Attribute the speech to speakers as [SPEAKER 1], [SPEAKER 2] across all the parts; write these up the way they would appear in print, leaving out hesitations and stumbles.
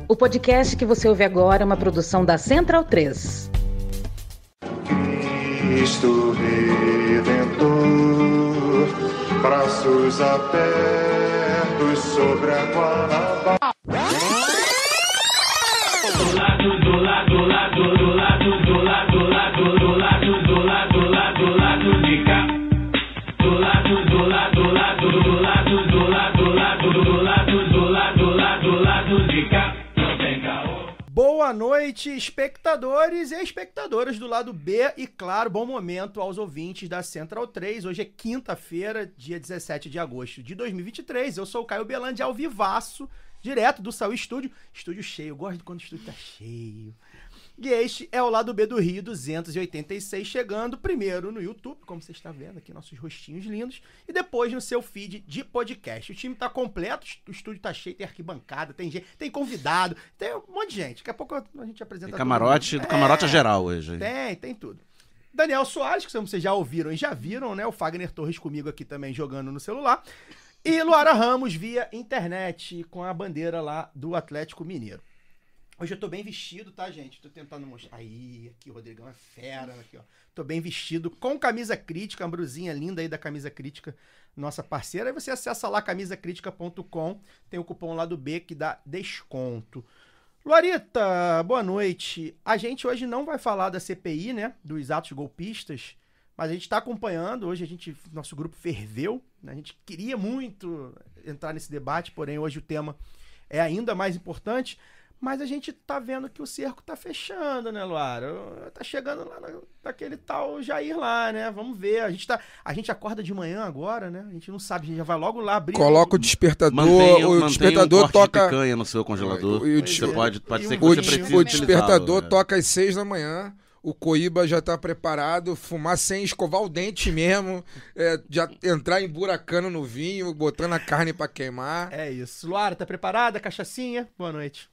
[SPEAKER 1] O podcast que você ouve agora é uma produção da Central 3.
[SPEAKER 2] Cristo Redentor, braços abertos sobre a Guanabara.
[SPEAKER 3] Boa noite, espectadores e espectadoras do lado B e, claro, bom momento aos ouvintes da Central 3. Hoje é quinta-feira, dia 17 de agosto de 2023. Eu sou o Caio Belandi, ao vivaço, direto do Saúl Estúdio. Estúdio cheio, eu gosto quando o estúdio tá cheio. E este é o lado B do Rio 286, chegando primeiro no YouTube, como você está vendo aqui, nossos rostinhos lindos, e depois no seu feed de podcast. O time tá completo, o estúdio tá cheio, tem arquibancada, tem gente, tem convidado, tem um monte de gente. Daqui a pouco a gente apresenta
[SPEAKER 4] tem camarote, do camarote a geral hoje.
[SPEAKER 3] Tem tudo. Daniel Soares, que vocês já ouviram e já viram, né? O Fagner Torres comigo aqui também jogando no celular. E Luara Ramos via internet com a bandeira lá do Atlético Mineiro. Hoje eu tô bem vestido, tá, gente? Tô tentando mostrar. Aí, aqui o Rodrigão é fera, aqui, ó. Tô bem vestido, com camisa crítica, a brusinha linda aí da Camisa Crítica, nossa parceira. Aí você acessa lá camisacritica.com, tem o cupom lá do B que dá desconto. Luarita, boa noite. A gente hoje não vai falar da CPI, né, dos atos golpistas, mas a gente tá acompanhando. Hoje nosso grupo ferveu, né? A gente queria muito entrar nesse debate, porém hoje o tema é ainda mais importante. Mas a gente tá vendo que o cerco tá fechando, né, Luara? Tá chegando lá naquele tal Jair lá, né? Vamos ver. A gente acorda de manhã agora, né? A gente não sabe, a gente já vai logo lá abrir.
[SPEAKER 5] Coloca o despertador, o despertador toca
[SPEAKER 4] de picanha no seu congelador. Você pode ser que
[SPEAKER 5] o
[SPEAKER 4] você precise
[SPEAKER 5] o despertador toca às 6 da manhã. O Coíba já tá preparado, fumar sem escovar o dente mesmo, já entrar emburacando no vinho, botando a carne pra queimar.
[SPEAKER 3] É isso. Luara, tá preparada? Cachaçinha? Boa noite.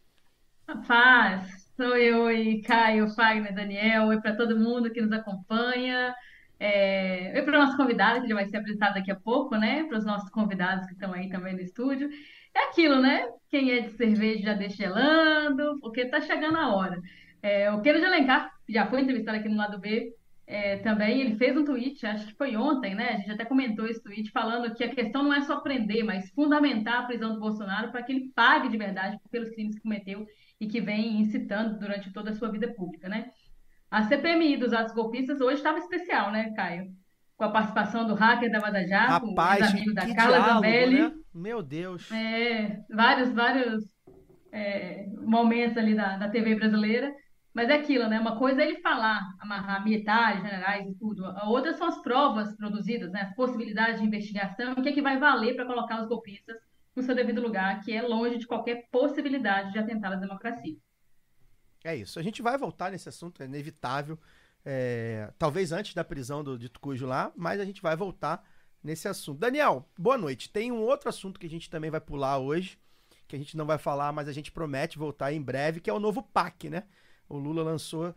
[SPEAKER 6] Rapaz, sou eu e Caio, Fagner, Daniel, oi para todo mundo que nos acompanha, oi para o nosso convidado que já vai ser apresentado daqui a pouco, né? Para os nossos convidados que estão aí também no estúdio. É aquilo, né? Quem é de cerveja já deixa gelando, porque tá chegando a hora. O Queiro de Alencar já foi entrevistado aqui no lado B. Também ele fez um tweet, acho que foi ontem, né? A gente até comentou esse tweet falando que a questão não é só prender, mas fundamentar a prisão do Bolsonaro para que ele pague de verdade pelos crimes que cometeu e que vem incitando durante toda a sua vida pública, né? A CPMI dos atos golpistas hoje estava especial, né, Caio? Com a participação do hacker da Vaza Jato,
[SPEAKER 3] Rapaz,
[SPEAKER 6] ex-amigo da
[SPEAKER 3] que
[SPEAKER 6] Carla
[SPEAKER 3] diálogo,
[SPEAKER 6] Zambelli.
[SPEAKER 3] né? Meu Deus.
[SPEAKER 6] Vários momentos ali da TV brasileira. Mas é aquilo, né? Uma coisa é ele falar, amarrar militares, generais e tudo. A outra são as provas produzidas, né? As possibilidades de investigação, o que é que vai valer para colocar os golpistas no seu devido lugar, que é longe de qualquer possibilidade de atentar à democracia.
[SPEAKER 3] É isso. A gente vai voltar nesse assunto, é inevitável. Talvez antes da prisão do dito cujo lá, mas a gente vai voltar nesse assunto. Daniel, boa noite. Tem um outro assunto que a gente também vai pular hoje, que a gente não vai falar, mas a gente promete voltar em breve, que é o novo PAC, né? O Lula lançou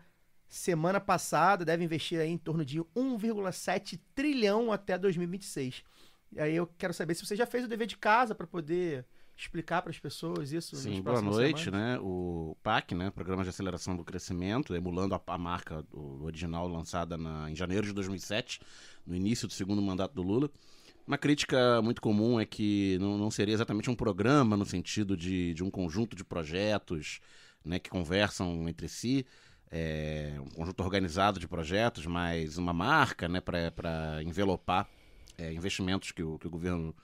[SPEAKER 3] semana passada, deve investir aí em torno de 1,7 trilhão até 2026. E aí eu quero saber se você já fez o dever de casa para poder explicar para as pessoas isso.
[SPEAKER 4] Sim, boa noite, né? O PAC, né? Programa de Aceleração do Crescimento, emulando a marca do original lançada em janeiro de 2007, no início do segundo mandato do Lula. Uma crítica muito comum é que não seria exatamente um programa no sentido de um conjunto de projetos, né, que conversam entre si, um conjunto organizado de projetos, mas uma marca, né, para envelopar investimentos que o governo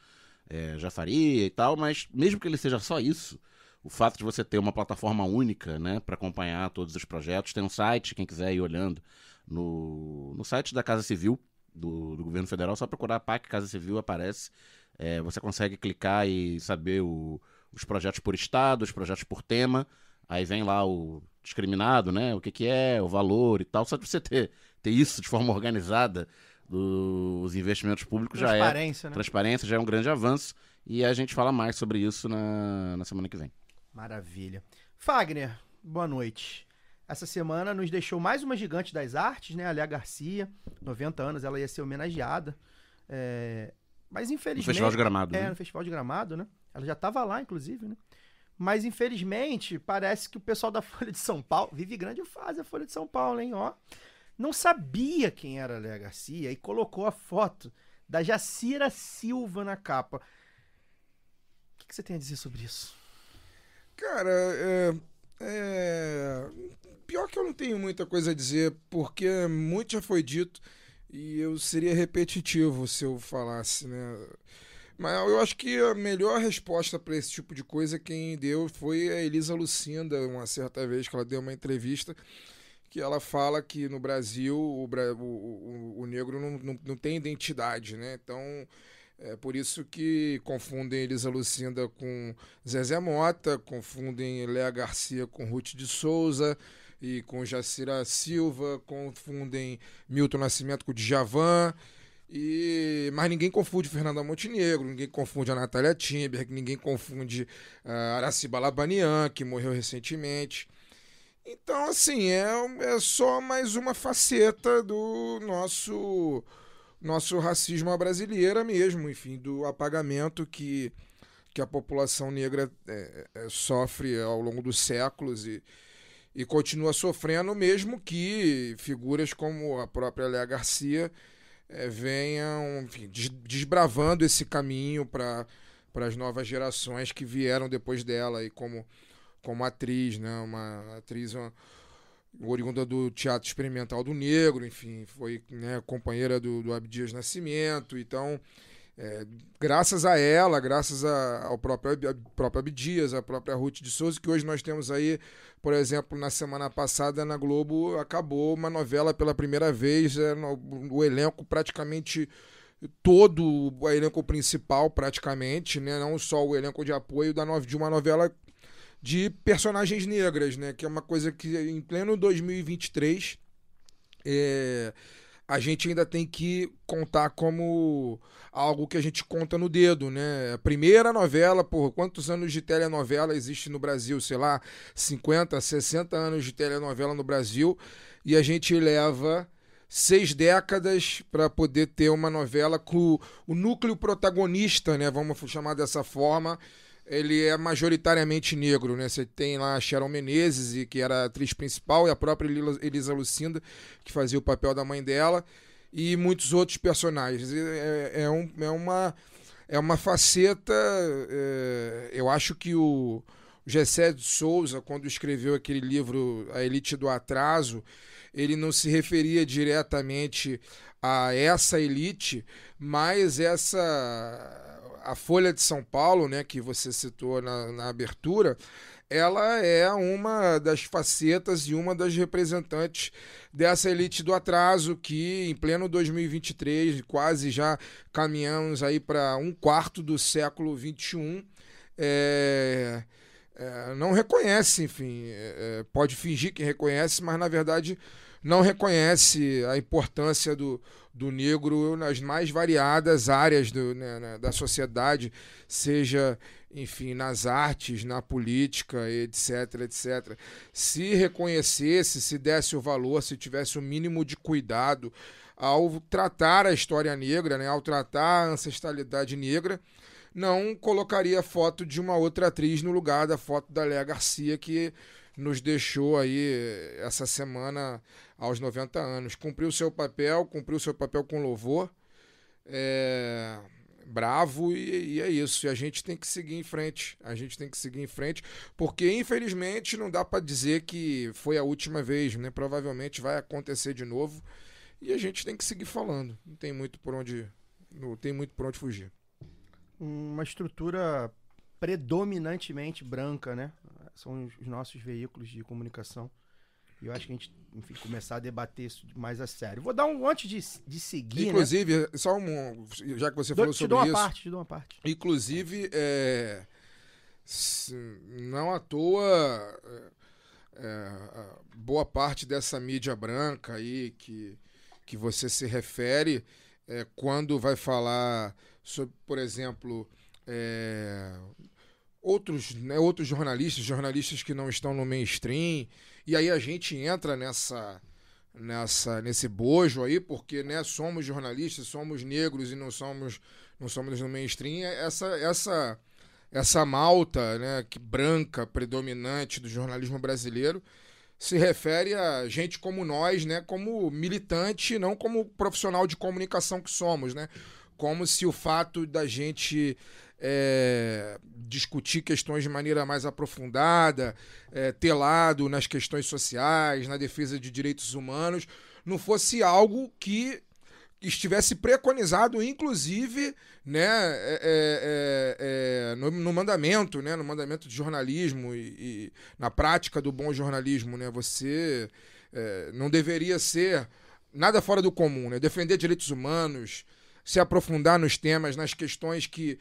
[SPEAKER 4] já faria e tal, mas mesmo que ele seja só isso, o fato de você ter uma plataforma única, né, para acompanhar todos os projetos, tem um site, quem quiser ir olhando, no site da Casa Civil do governo federal, só procurar PAC Casa Civil, aparece, você consegue clicar e saber os projetos por estado, os projetos por tema. Aí vem lá o discriminado, né? O que é, o valor e tal. Só de você ter isso de forma organizada dos investimentos públicos já é...
[SPEAKER 3] Né?
[SPEAKER 4] Transparência já é um grande avanço. E a gente fala mais sobre isso na semana que vem.
[SPEAKER 3] Maravilha. Fagner, boa noite. Essa semana nos deixou mais uma gigante das artes, né? A Léa Garcia, 90 anos, ela ia ser homenageada. Mas infelizmente...
[SPEAKER 4] No Festival de Gramado.
[SPEAKER 3] No Festival de Gramado, né? Ela já estava lá, inclusive, né? Mas, infelizmente, parece que o pessoal da Folha de São Paulo... Vive grande fase a Folha de São Paulo, hein? Ó, não sabia quem era Léa Garcia e colocou a foto da Jacira Silva na capa. O que você tem a dizer sobre isso?
[SPEAKER 5] Cara, pior que eu não tenho muita coisa a dizer, porque muito já foi dito e eu seria repetitivo se eu falasse, né? Mas eu acho que a melhor resposta para esse tipo de coisa quem deu foi a Elisa Lucinda, uma certa vez que ela deu uma entrevista, que ela fala que no Brasil o negro não tem identidade, né? Então, é por isso que confundem Elisa Lucinda com Zezé Mota, confundem Léa Garcia com Ruth de Souza e com Jacira Silva, confundem Milton Nascimento com Djavan, mas ninguém confunde Fernanda Montenegro, ninguém confunde a Natália Timberg, ninguém confunde a Araciba Labanian, que morreu recentemente. Então, assim, é só mais uma faceta do nosso racismo à brasileira mesmo, enfim, do apagamento que a população negra sofre ao longo dos séculos e continua sofrendo, mesmo que figuras como a própria Léa Garcia venham, enfim, desbravando esse caminho para as novas gerações que vieram depois dela e como atriz, né? Uma atriz oriunda do Teatro Experimental do Negro, enfim, foi, né, companheira do Abdias Nascimento. Então, graças a ela, graças ao próprio Abdias, a própria Ruth de Souza, que hoje nós temos aí, por exemplo, na semana passada na Globo acabou uma novela pela primeira vez, o elenco praticamente todo, o elenco principal praticamente, né, não só o elenco de apoio de uma novela de personagens negras, né, que é uma coisa que em pleno 2023 a gente ainda tem que contar como algo que a gente conta no dedo, né? A primeira novela, quantos anos de telenovela existe no Brasil? Sei lá, 50, 60 anos de telenovela no Brasil, e a gente leva 6 décadas para poder ter uma novela com o núcleo protagonista, né? Vamos chamar dessa forma. Ele é majoritariamente negro, né? Você tem lá a Sharon Menezes, que era a atriz principal, e a própria Elisa Lucinda, que fazia o papel da mãe dela, e muitos outros personagens. É uma faceta... eu acho que o Gessé de Souza, quando escreveu aquele livro A Elite do Atraso, ele não se referia diretamente a essa elite, mas a Folha de São Paulo, né, que você citou na abertura, ela é uma das facetas e uma das representantes dessa elite do atraso que, em pleno 2023, quase já caminhamos aí para um quarto do século XXI, não reconhece, enfim, pode fingir que reconhece, mas na verdade não reconhece a importância do negro nas mais variadas áreas da sociedade, seja, enfim, nas artes, na política, etc, etc. Se reconhecesse, se desse o valor, se tivesse o mínimo de cuidado ao tratar a história negra, né, ao tratar a ancestralidade negra, não colocaria a foto de uma outra atriz no lugar da foto da Léa Garcia, que nos deixou aí essa semana aos 90 anos. Cumpriu seu papel com louvor, bravo, e é isso. E a gente tem que seguir em frente. Porque, infelizmente, não dá para dizer que foi a última vez, né? Provavelmente vai acontecer de novo. E a gente tem que seguir falando. Não tem muito por onde fugir.
[SPEAKER 3] Uma estrutura predominantemente branca, né? São os nossos veículos de comunicação. E eu acho que a gente, enfim, começar a debater isso mais a sério. Vou dar antes de seguir,
[SPEAKER 5] inclusive, né? Já que você falou sobre isso...
[SPEAKER 3] Te dou uma parte.
[SPEAKER 5] Inclusive, não à toa, boa parte dessa mídia branca aí que você se refere, quando vai falar sobre, por exemplo... outros jornalistas que não estão no mainstream, e aí a gente entra nesse bojo aí, porque, né, somos jornalistas, somos negros e não somos no mainstream. essa malta, né, branca, predominante do jornalismo brasileiro, se refere a gente como nós, né, como militante, não como profissional de comunicação que somos, né? Como se o fato da gente discutir questões de maneira mais aprofundada, ter lado nas questões sociais, na defesa de direitos humanos, não fosse algo que estivesse preconizado, inclusive, né, no mandamento, né, no mandamento de jornalismo e na prática do bom jornalismo, né, você não deveria ser nada fora do comum, né, defender direitos humanos, se aprofundar nos temas, nas questões que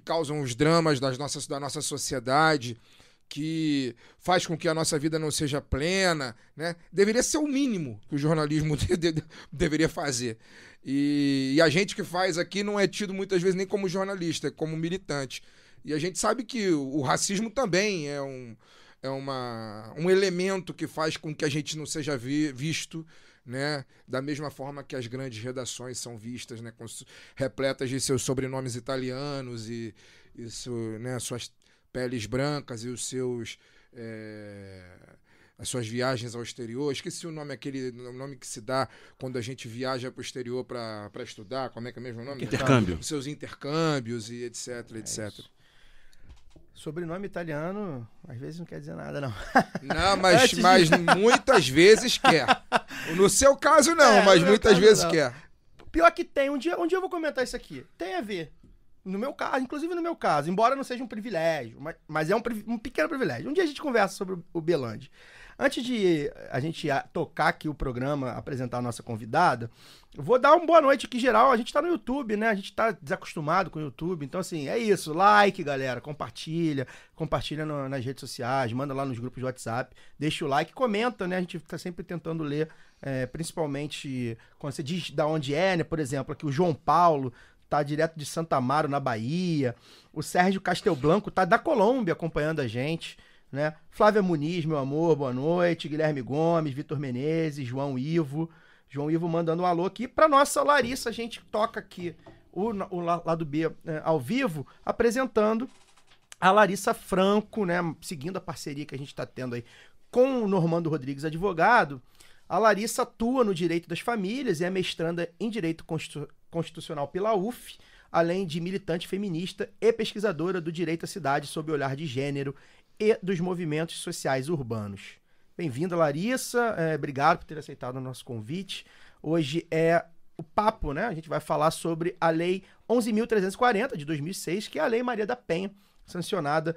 [SPEAKER 5] causam os dramas da nossa sociedade, que faz com que a nossa vida não seja plena, né? Deveria ser o mínimo que o jornalismo deveria fazer. E a gente que faz aqui não é tido muitas vezes nem como jornalista, é como militante. E a gente sabe que o racismo também é um elemento que faz com que a gente não seja visto, né? Da mesma forma que as grandes redações são vistas, né? Repletas de seus sobrenomes italianos e né? Suas peles brancas e os seus as suas viagens ao exterior. Esqueci o nome, o nome que se dá quando a gente viaja para o exterior para estudar. Como é que é mesmo o nome?
[SPEAKER 4] Intercâmbio.
[SPEAKER 5] Os seus intercâmbios e etc, etc.
[SPEAKER 3] Isso. Sobrenome italiano, às vezes não quer dizer nada, não.
[SPEAKER 5] Não, mas muitas vezes quer. No seu caso, não, mas muitas vezes quer.
[SPEAKER 3] Pior que tem. Um dia eu vou comentar isso aqui. Tem a ver. No meu caso, inclusive no meu caso, embora não seja um privilégio, mas é um pequeno privilégio. Um dia a gente conversa sobre o Belandi. Antes de a gente tocar aqui o programa, apresentar a nossa convidada, eu vou dar uma boa noite aqui geral. A gente tá no YouTube, né? A gente tá desacostumado com o YouTube. Então, assim, é isso. Like, galera. Compartilha nas redes sociais, manda lá nos grupos de WhatsApp. Deixa o like, comenta, né? A gente tá sempre tentando ler, principalmente quando você diz da onde é, né? Por exemplo, aqui o João Paulo tá direto de Santa Amaro, na Bahia. O Sérgio Castelblanco tá da Colômbia acompanhando a gente, né? Flávia Muniz, meu amor, boa noite. Guilherme Gomes, Vitor Menezes, João Ivo mandando um alô aqui. Pra nossa Larissa, a gente toca aqui o lado B ao vivo, apresentando a Larissa Franco, né? Seguindo a parceria que a gente tá tendo aí com o Normando Rodrigues, advogado. A Larissa atua no direito das famílias e é mestranda em direito constitucional pela UF, além de militante feminista e pesquisadora do direito à cidade sob o olhar de gênero e dos movimentos sociais urbanos. Bem-vinda, Larissa. Obrigado por ter aceitado o nosso convite. Hoje é o papo, né? A gente vai falar sobre a Lei 11.340, de 2006, que é a Lei Maria da Penha, sancionada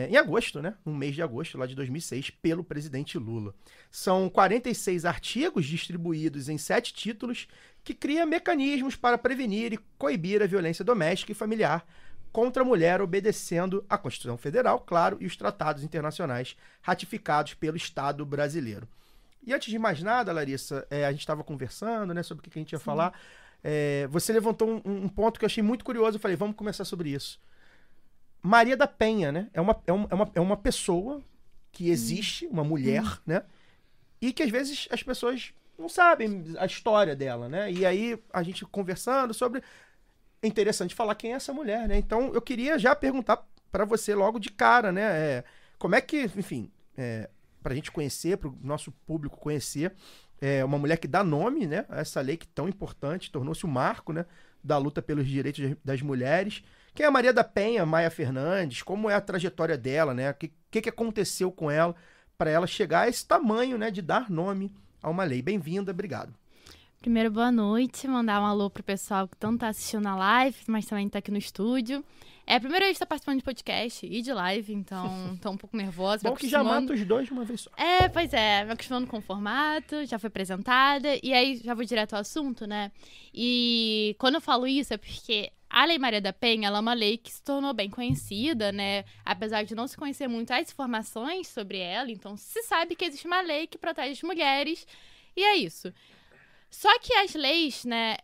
[SPEAKER 3] em agosto, né? No mês de agosto lá de 2006, pelo presidente Lula. São 46 artigos distribuídos em 7 títulos que cria mecanismos para prevenir e coibir a violência doméstica e familiar contra a mulher, obedecendo à Constituição Federal, claro, e os tratados internacionais ratificados pelo Estado brasileiro. E antes de mais nada, Larissa, a gente estava conversando, né, sobre o que a gente ia falar. Você levantou um ponto que eu achei muito curioso. Eu falei, vamos começar sobre isso. Maria da Penha, né? É uma pessoa que existe, uma mulher, né? E que às vezes as pessoas não sabem a história dela, né? E aí a gente conversando sobre... É interessante falar quem é essa mulher, né? Então eu queria já perguntar para você logo de cara, né? Como é que, enfim, pra gente conhecer, pro nosso público conhecer, uma mulher que dá nome, né, a essa lei que é tão importante, tornou-se o marco, né, da luta pelos direitos das mulheres. Quem é a Maria da Penha Maia Fernandes? Como é a trajetória dela, né? O que aconteceu com ela para ela chegar a esse tamanho, né, de dar nome a uma lei? Bem-vinda, obrigado.
[SPEAKER 7] Primeiro, boa noite, mandar um alô pro pessoal que tanto tá assistindo a live, mas também tá aqui no estúdio. É a primeira vez que tá participando de podcast e de live, então tô um pouco nervosa.
[SPEAKER 3] Bom que já mata os dois de uma vez só.
[SPEAKER 7] Pois é, me acostumando com o formato, já foi apresentada, e aí já vou direto ao assunto, né? E quando eu falo isso é porque a Lei Maria da Penha, ela é uma lei que se tornou bem conhecida, né? Apesar de não se conhecer muito as informações sobre ela, então se sabe que existe uma lei que protege as mulheres, e é isso. Só que as leis, né,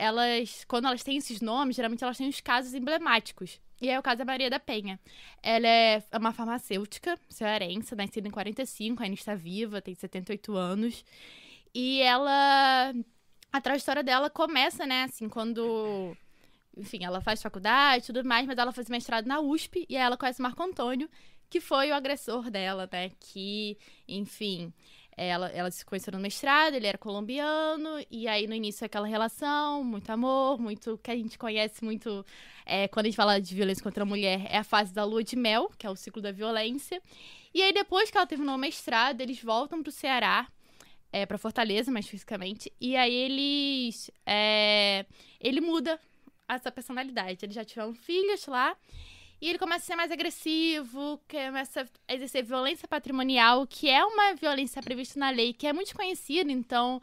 [SPEAKER 7] quando elas têm esses nomes, geralmente elas têm os casos emblemáticos. E é o caso da Maria da Penha. Ela é uma farmacêutica cearense, nascida em 45, ainda está viva, tem 78 anos. E a trajetória dela começa, né, assim, quando enfim, ela faz faculdade e tudo mais, mas ela faz mestrado na USP, e aí ela conhece o Marco Antônio, que foi o agressor dela, né? Que, enfim, ela se conheceu no mestrado, ele era colombiano, e aí no início aquela relação, muito amor, muito que a gente conhece muito, quando a gente fala de violência contra a mulher, é a fase da lua de mel, que é o ciclo da violência. E aí depois que ela terminou o mestrado, eles voltam pro Ceará, pra Fortaleza, mais fisicamente, e aí ele muda essa personalidade. Eles já tiveram filhos lá, e ele começa a ser mais agressivo, começa a exercer violência patrimonial, que é uma violência prevista na lei, que é muito conhecida, então...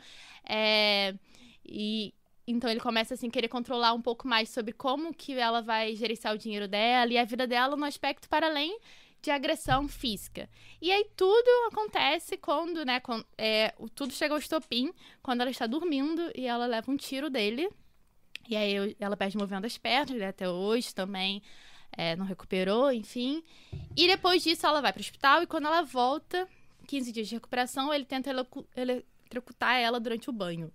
[SPEAKER 7] Então ele começa, assim, a querer controlar um pouco mais sobre como que ela vai gerenciar o dinheiro dela e a vida dela no aspecto para além de agressão física. E aí tudo acontece quando, né, tudo chega ao estopim, quando ela está dormindo e ela leva um tiro dele. E aí ela perde o movimento das pernas, né, até hoje também não recuperou, enfim. E depois disso ela vai para o hospital e quando ela volta, 15 dias de recuperação, ele tenta eletrocutar ela durante o banho.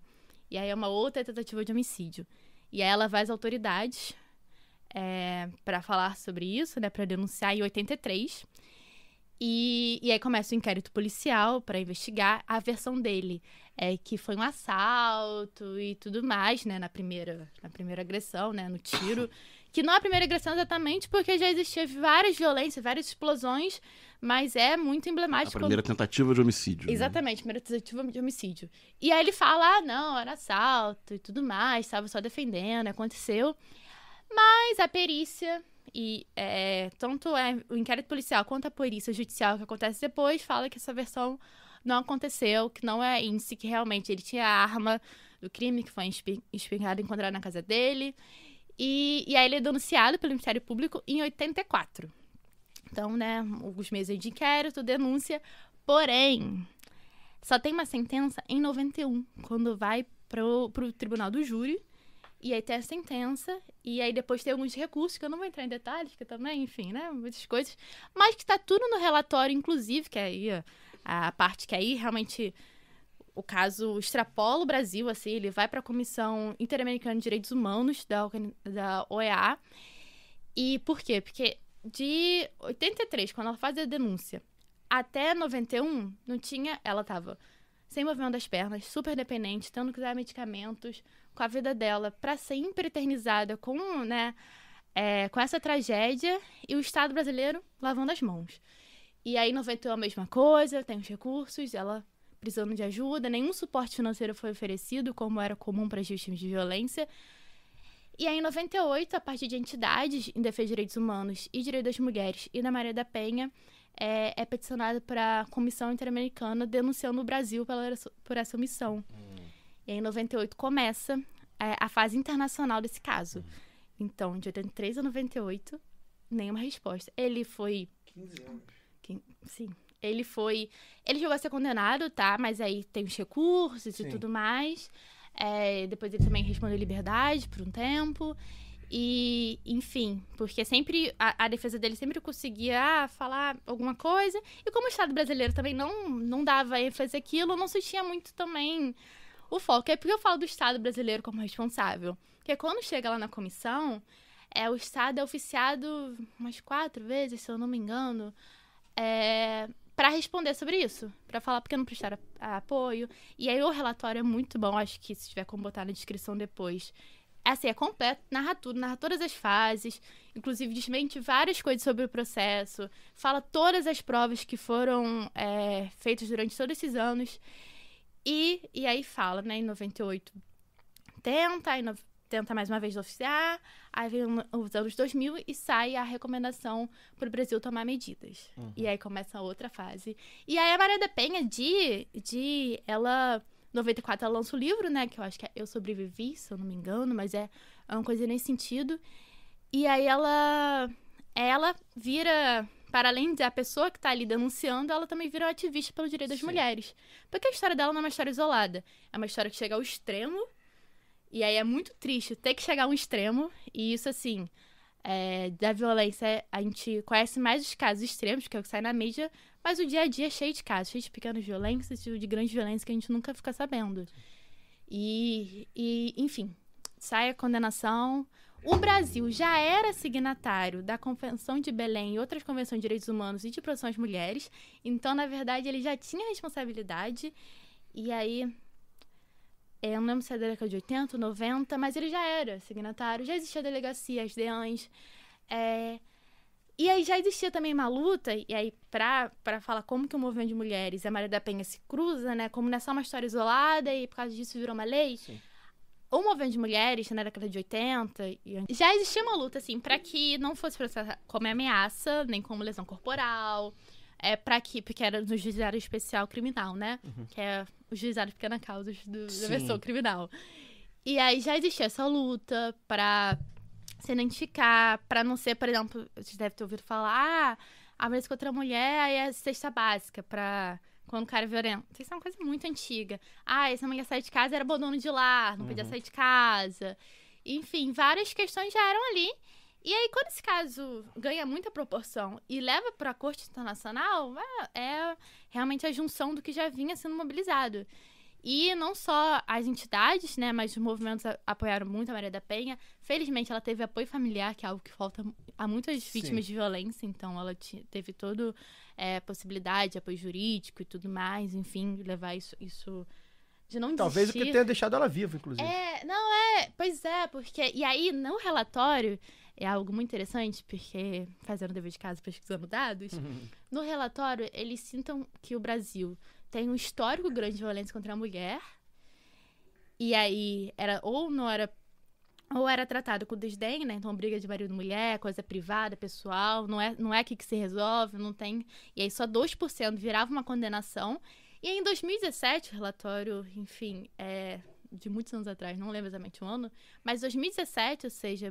[SPEAKER 7] E aí é uma outra tentativa de homicídio. E aí ela vai às autoridades para falar sobre isso, né, para denunciar em 83. E aí começa o inquérito policial para investigar. A versão dele é que foi um assalto e tudo mais, né, na primeira agressão, né, no tiro. Que não é a primeira agressão exatamente porque já existia várias violências, várias explosões, mas é muito emblemático.
[SPEAKER 4] A primeira tentativa de homicídio.
[SPEAKER 7] Exatamente, primeira tentativa de homicídio. E aí ele fala, não, era assalto e tudo mais, estava só defendendo, aconteceu. Mas a perícia e tanto o inquérito policial quanto a perícia judicial que acontece depois fala que essa versão não aconteceu, que não é índice, que realmente ele tinha a arma do crime, que foi espingarda encontrada na casa dele. E aí ele é denunciado pelo Ministério Público em 84. Então, né, alguns meses de inquérito, denúncia. Porém, só tem uma sentença em 91, quando vai pro Tribunal do Júri. E aí tem a sentença, e aí depois tem alguns recursos, que eu não vou entrar em detalhes, que também, enfim, né, muitas coisas. Mas que tá tudo no relatório, inclusive, que aí a parte que aí realmente... O caso extrapola o Brasil, assim, ele vai para a Comissão Interamericana de Direitos Humanos, da OEA. E por quê? Porque de 83, quando ela faz a denúncia, até 91, não tinha... Ela estava sem movimento das pernas, super dependente, tendo que usar medicamentos, com a vida dela para sempre eternizada com essa tragédia, e o Estado brasileiro lavando as mãos. E aí, em 91, a mesma coisa, tem os recursos, ela... precisando de ajuda, nenhum suporte financeiro foi oferecido, como era comum para as vítimas de violência. E aí, em 98, a partir de entidades em defesa de direitos humanos e direitos das mulheres e da Maria da Penha, é peticionado para a Comissão Interamericana denunciando o Brasil por essa omissão. E aí, em 98, começa a fase internacional desse caso. Então, de 83 a 98, nenhuma resposta. Ele foi...
[SPEAKER 5] 15 anos.
[SPEAKER 7] Sim. Ele chegou a ser condenado, tá? Mas aí tem os recursos
[SPEAKER 5] Sim.
[SPEAKER 7] e tudo mais. Depois ele também respondeu liberdade por um tempo. E, enfim, porque sempre a defesa dele sempre conseguia falar alguma coisa. E como o Estado brasileiro também não dava ênfase àquilo, não se tinha muito também o foco. É porque eu falo do Estado brasileiro como responsável. Porque quando chega lá na comissão, o Estado é oficiado umas 4 vezes, se eu não me engano, para responder sobre isso, para falar porque não prestaram apoio. E aí o relatório é muito bom, acho que se tiver como botar na descrição depois. Assim, é completo, narra tudo, narra todas as fases, inclusive desmente várias coisas sobre o processo, fala todas as provas que foram feitas durante todos esses anos. E aí fala, né, em 98 tenta mais uma vez oficiar, aí vem os anos 2000 e sai a recomendação para o Brasil tomar medidas. E aí começa a outra fase. E aí a Maria da Penha, ela... 94 ela lança o livro, né, que eu acho que é Eu Sobrevivi, se eu não me engano, mas é uma coisa nesse sentido. E aí ela vira, para além da pessoa que tá ali denunciando, ela também vira uma ativista pelo direito das mulheres. Porque a história dela não é uma história isolada, é uma história que chega ao extremo. E aí é muito triste ter que chegar a um extremo. E isso, assim, da violência, a gente conhece mais os casos extremos, que é o que sai na mídia, mas o dia a dia é cheio de casos, cheio de pequenas violências, de grandes violências que a gente nunca fica sabendo. E enfim, sai a condenação, O Brasil já era signatário da Convenção de Belém e outras convenções de direitos humanos e de proteção às mulheres. Então, na verdade, ele já tinha responsabilidade. E aí, eu não lembro se é da década de 80, 90, mas ele já era signatário. Já existia a delegacia, as DEANs. E aí já existia também uma luta, e aí pra falar como que o movimento de mulheres e a Maria da Penha se cruza, né? Como não é só uma história isolada e por causa disso virou uma lei.
[SPEAKER 3] Sim.
[SPEAKER 7] O movimento de mulheres, na década de 80, já existia uma luta, assim, pra que não fosse processado como ameaça, nem como lesão corporal, porque era no juizado especial criminal, né? Que é o juizado de pequena causa da versão criminal. E aí já existia essa luta pra se identificar, pra não ser, por exemplo, vocês devem ter ouvido falar, a violência contra a mulher aí é cesta básica pra quando o cara é violento. Isso é uma coisa muito antiga. Essa mulher sair de casa era abandono de lar, não podia sair de casa. Enfim, várias questões já eram ali. E aí, quando esse caso ganha muita proporção e leva pra Corte Internacional, é realmente a junção do que já vinha sendo mobilizado. E não só as entidades, né, mas os movimentos apoiaram muito a Maria da Penha. Felizmente, ela teve apoio familiar, que é algo que falta a muitas vítimas de violência. Então, ela teve toda possibilidade, apoio jurídico e tudo mais. Enfim, levar isso de não
[SPEAKER 3] Talvez
[SPEAKER 7] desistir.
[SPEAKER 3] o que tenha deixado ela viva, inclusive.
[SPEAKER 7] Pois é, porque... E aí, no relatório, é algo muito interessante, porque fazendo dever de casa, pesquisando dados, no relatório, eles citam que o Brasil tem um histórico grande de violência contra a mulher, e aí ou era tratado com desdém, né? Então, briga de marido e mulher, coisa privada, pessoal, não é aqui que se resolve, não tem... E aí, só 2% virava uma condenação. E aí, em 2017, o relatório, enfim, de muitos anos atrás, não lembro exatamente o ano, mas 2017, ou seja,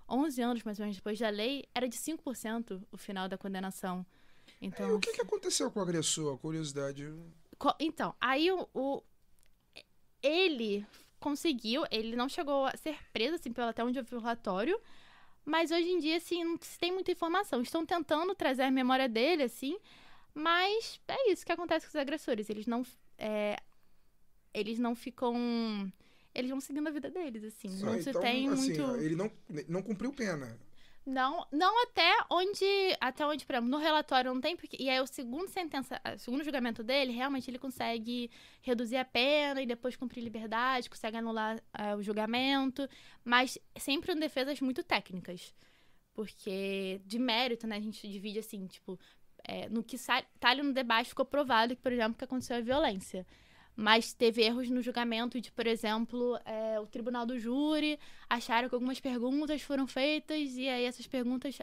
[SPEAKER 7] 11 anos mais ou menos depois da lei, era de 5% o final da condenação. Então,
[SPEAKER 5] o que aconteceu com o agressor? A curiosidade.
[SPEAKER 7] Então, aí ele conseguiu, ele não chegou a ser preso, assim, até onde eu vi o relatório, mas hoje em dia, assim, não se tem muita informação. Estão tentando trazer a memória dele, assim, mas é isso que acontece com os agressores. Eles não ficam... Eles vão seguindo a vida deles, assim. Não se tem
[SPEAKER 5] assim,
[SPEAKER 7] muito...
[SPEAKER 5] Ele não cumpriu pena.
[SPEAKER 7] Não até onde, por exemplo, no relatório não tem, porque, e aí o segundo julgamento dele, realmente ele consegue reduzir a pena e depois cumprir liberdade, consegue anular o julgamento, mas sempre em defesas muito técnicas, porque de mérito, né, a gente divide assim, tipo, no que tá ali no debate ficou provado que, por exemplo, que aconteceu a violência. Mas teve erros no julgamento de, por exemplo, o tribunal do júri acharam que algumas perguntas foram feitas e aí essas perguntas,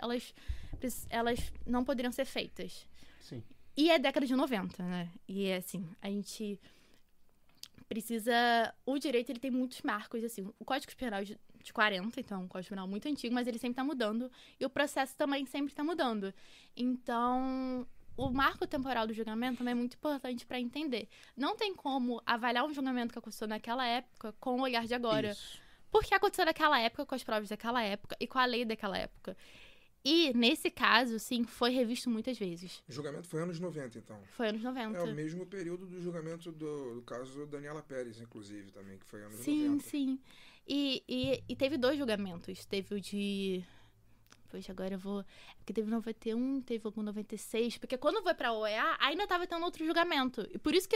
[SPEAKER 7] elas não poderiam ser feitas.
[SPEAKER 3] Sim.
[SPEAKER 7] E é década de 90, né? E, assim, a gente precisa... O direito, ele tem muitos marcos, assim. O Código Penal de 40, então, um Código Penal muito antigo, mas ele sempre tá mudando. E o processo também sempre tá mudando. Então... O marco temporal do julgamento também é muito importante para entender. Não tem como avaliar um julgamento que aconteceu naquela época com o olhar de agora.
[SPEAKER 3] Isso.
[SPEAKER 7] Porque aconteceu naquela época, com as provas daquela época e com a lei daquela época. E, nesse caso, sim, foi revisto muitas vezes.
[SPEAKER 5] O julgamento foi anos 90, então.
[SPEAKER 7] Foi anos 90.
[SPEAKER 5] É o mesmo período do julgamento do caso Daniela Pérez, inclusive, também, que foi anos 90.
[SPEAKER 7] Sim, sim. E teve 2 julgamentos. Teve o de... Poxa, agora eu vou... Porque teve 91, teve algum 96. Porque quando foi pra OEA, ainda tava tendo outro julgamento. E por isso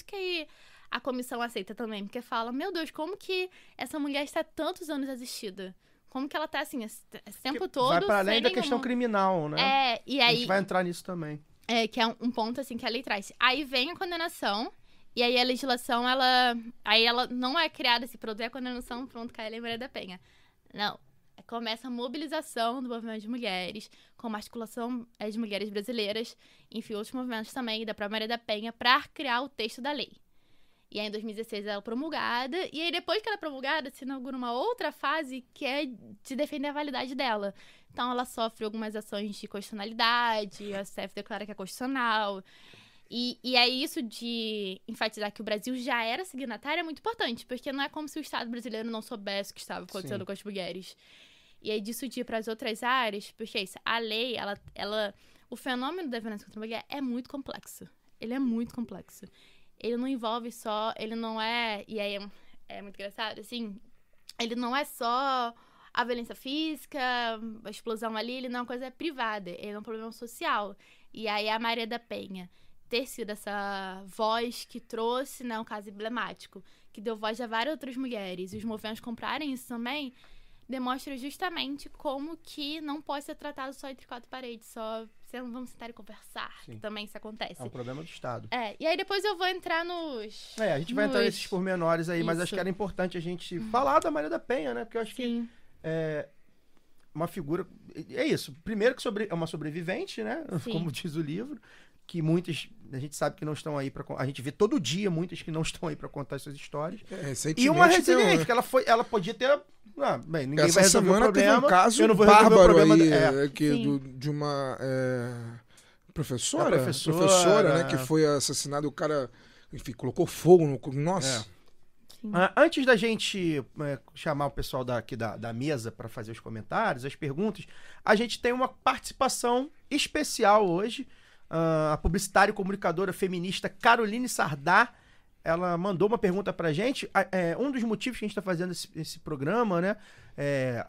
[SPEAKER 7] que a comissão aceita também. Porque fala, meu Deus, como que essa mulher está há tantos anos assistida? Como que ela tá, assim, esse tempo todo...
[SPEAKER 3] Vai para além
[SPEAKER 7] sem
[SPEAKER 3] da
[SPEAKER 7] nenhuma...
[SPEAKER 3] questão criminal, né?
[SPEAKER 7] E aí...
[SPEAKER 3] A gente vai entrar nisso também.
[SPEAKER 7] Que é um ponto, assim, que a lei traz. Aí vem a condenação... E aí a legislação, ela não é criada, se produzir a condenação, pronto, cai a Lei Maria da Penha. Não. Começa a mobilização do movimento de mulheres, com uma articulação de mulheres brasileiras, enfim, outros movimentos também, da própria Maria da Penha, para criar o texto da lei. E aí, em 2016, ela é promulgada, e aí, depois que ela é promulgada, se inaugura uma outra fase, que é de defender a validade dela. Então, ela sofre algumas ações de constitucionalidade, a STF declara que é constitucional. E é isso de enfatizar que o Brasil já era signatário é muito importante, porque não é como se o Estado brasileiro não soubesse o que estava acontecendo com as mulheres. E aí, disso de ir para as outras áreas, porque é isso, a lei, o fenômeno da violência contra a mulher é muito complexo. Ele é muito complexo. Ele não envolve só, ele não é, e aí é muito engraçado, assim, ele não é só a violência física, a explosão ali, ele não é uma coisa privada, ele é um problema social. E aí a Maria da Penha ter sido essa voz que trouxe, né, um caso emblemático, que deu voz a várias outras mulheres, e os movimentos comprarem isso também, demonstra justamente como que não pode ser tratado só entre quatro paredes, só vamos sentar e conversar,
[SPEAKER 3] Sim.
[SPEAKER 7] que também isso acontece.
[SPEAKER 3] É um problema do Estado.
[SPEAKER 7] E aí depois eu vou entrar nos...
[SPEAKER 3] A gente vai entrar nesses pormenores aí, mas
[SPEAKER 7] Isso.
[SPEAKER 3] acho que era importante a gente falar da Maria da Penha, né? Porque eu acho que
[SPEAKER 7] Sim,
[SPEAKER 3] uma figura... É isso. Primeiro que é uma sobrevivente, né?
[SPEAKER 7] Sim.
[SPEAKER 3] Como diz o livro. Que muitas... A gente sabe que não estão aí pra... A gente vê todo dia muitas que não estão aí pra contar suas histórias.
[SPEAKER 5] Recentemente
[SPEAKER 3] E uma
[SPEAKER 5] tem
[SPEAKER 3] resiliente, que ela podia ter... Bem, ninguém
[SPEAKER 5] Essa
[SPEAKER 3] vai resolver o
[SPEAKER 5] semana
[SPEAKER 3] problema.
[SPEAKER 5] teve um caso
[SPEAKER 3] eu não vou resolver o
[SPEAKER 5] bárbaro
[SPEAKER 3] problema
[SPEAKER 5] aí, aqui
[SPEAKER 7] Sim.
[SPEAKER 5] de uma professora,
[SPEAKER 3] A professora,
[SPEAKER 5] né, que foi assassinada, o cara, enfim, colocou fogo no... Nossa.
[SPEAKER 7] sim.
[SPEAKER 3] Antes da gente chamar o pessoal aqui da mesa para fazer os comentários, as perguntas, a gente tem uma participação especial hoje. A publicitária e comunicadora feminista Caroline Sardá, ela mandou uma pergunta pra gente. Um dos motivos que a gente tá fazendo esse programa, né?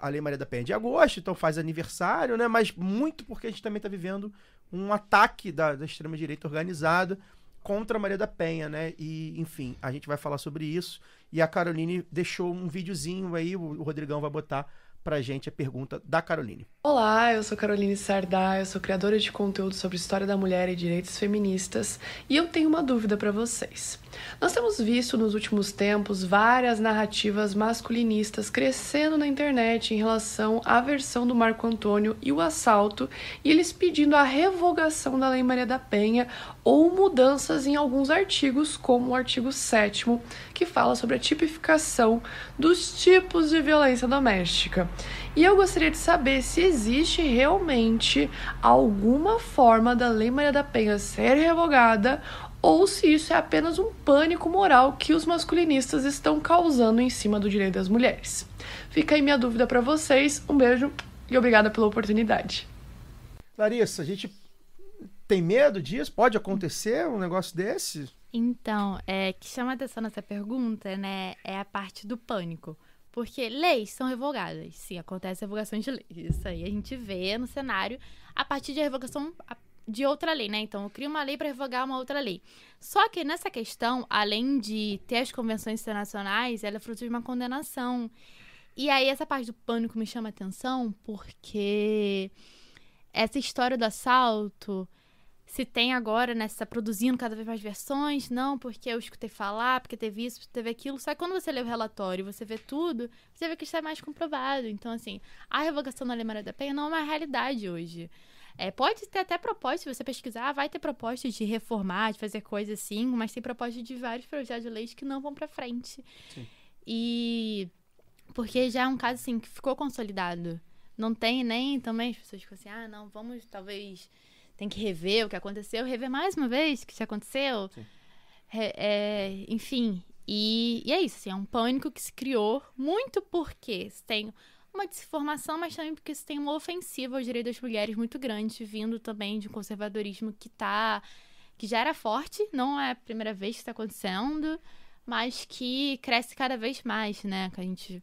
[SPEAKER 3] A Lei Maria da Penha é de agosto, então faz aniversário, né? Mas muito porque a gente também tá vivendo um ataque da extrema-direita organizada contra a Maria da Penha, né? E, enfim, a gente vai falar sobre isso. E a Caroline deixou um videozinho aí, o Rodrigão vai botar pra gente a pergunta da Caroline.
[SPEAKER 8] Olá, eu sou Caroline Sardá, eu sou criadora de conteúdo sobre história da mulher e direitos feministas e eu tenho uma dúvida para vocês. Nós temos visto nos últimos tempos várias narrativas masculinistas crescendo na internet em relação à versão do Marco Antônio e o assalto, e eles pedindo a revogação da Lei Maria da Penha ou mudanças em alguns artigos, como o artigo 7º, que fala sobre a tipificação dos tipos de violência doméstica. E eu gostaria de saber se existe realmente alguma forma da Lei Maria da Penha ser revogada ou se isso é apenas um pânico moral que os masculinistas estão causando em cima do direito das mulheres. Fica aí minha dúvida para vocês. Um beijo e obrigada pela oportunidade.
[SPEAKER 3] Larissa, a gente tem medo disso? Pode acontecer um negócio desse?
[SPEAKER 7] Então, que chama atenção nessa pergunta, né, é a parte do pânico. Porque leis são revogadas. Sim, acontece revogação de leis. Isso aí a gente vê no cenário a partir de revogação de outra lei, né? Então, eu crio uma lei para revogar uma outra lei. Só que nessa questão, além de ter as convenções internacionais, ela é fruto de uma condenação. E aí, essa parte do pânico me chama atenção porque essa história do assalto... Se tem agora, né, se tá produzindo cada vez mais versões, não, porque eu escutei falar, porque teve isso, teve aquilo. Só que quando você lê o relatório e você vê tudo, você vê que isso é mais comprovado. Então, assim, a revogação da Lei Maria da Penha não é uma realidade hoje. Pode ter até proposta, se você pesquisar, vai ter proposta de reformar, de fazer coisas assim, mas tem proposta de vários projetos de leis que não vão pra frente.
[SPEAKER 3] Sim.
[SPEAKER 7] E porque já é um caso, assim, que ficou consolidado. Não tem nem também as pessoas ficam assim, não, vamos talvez... Tem que rever o que aconteceu, rever mais uma vez o que já aconteceu. Enfim, e é isso, assim, é um pânico que se criou muito porque se tem uma desinformação, mas também porque se tem uma ofensiva aos direitos das mulheres muito grande, vindo também de um conservadorismo que já era forte, não é a primeira vez que está acontecendo, mas que cresce cada vez mais, né, que a gente...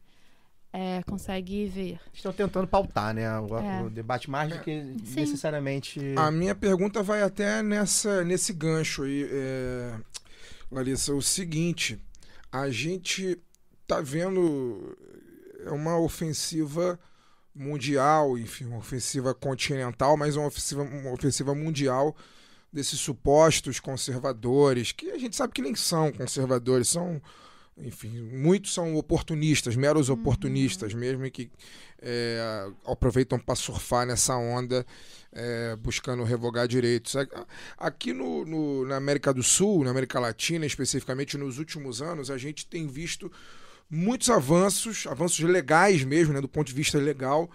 [SPEAKER 7] consegue ver.
[SPEAKER 3] Estão tentando pautar, né? O debate mais do que
[SPEAKER 7] Sim.
[SPEAKER 3] necessariamente...
[SPEAKER 5] A minha pergunta vai até nesse gancho aí, Larissa. O seguinte, a gente tá vendo uma ofensiva mundial, enfim, uma ofensiva continental, mas uma ofensiva mundial desses supostos conservadores, que a gente sabe que nem são conservadores, são... Enfim, muitos são oportunistas, meros oportunistas mesmo, e que aproveitam para surfar nessa onda, buscando revogar direitos. Aqui na América do Sul, na América Latina, especificamente nos últimos anos, a gente tem visto muitos avanços legais mesmo, né, do ponto de vista legal,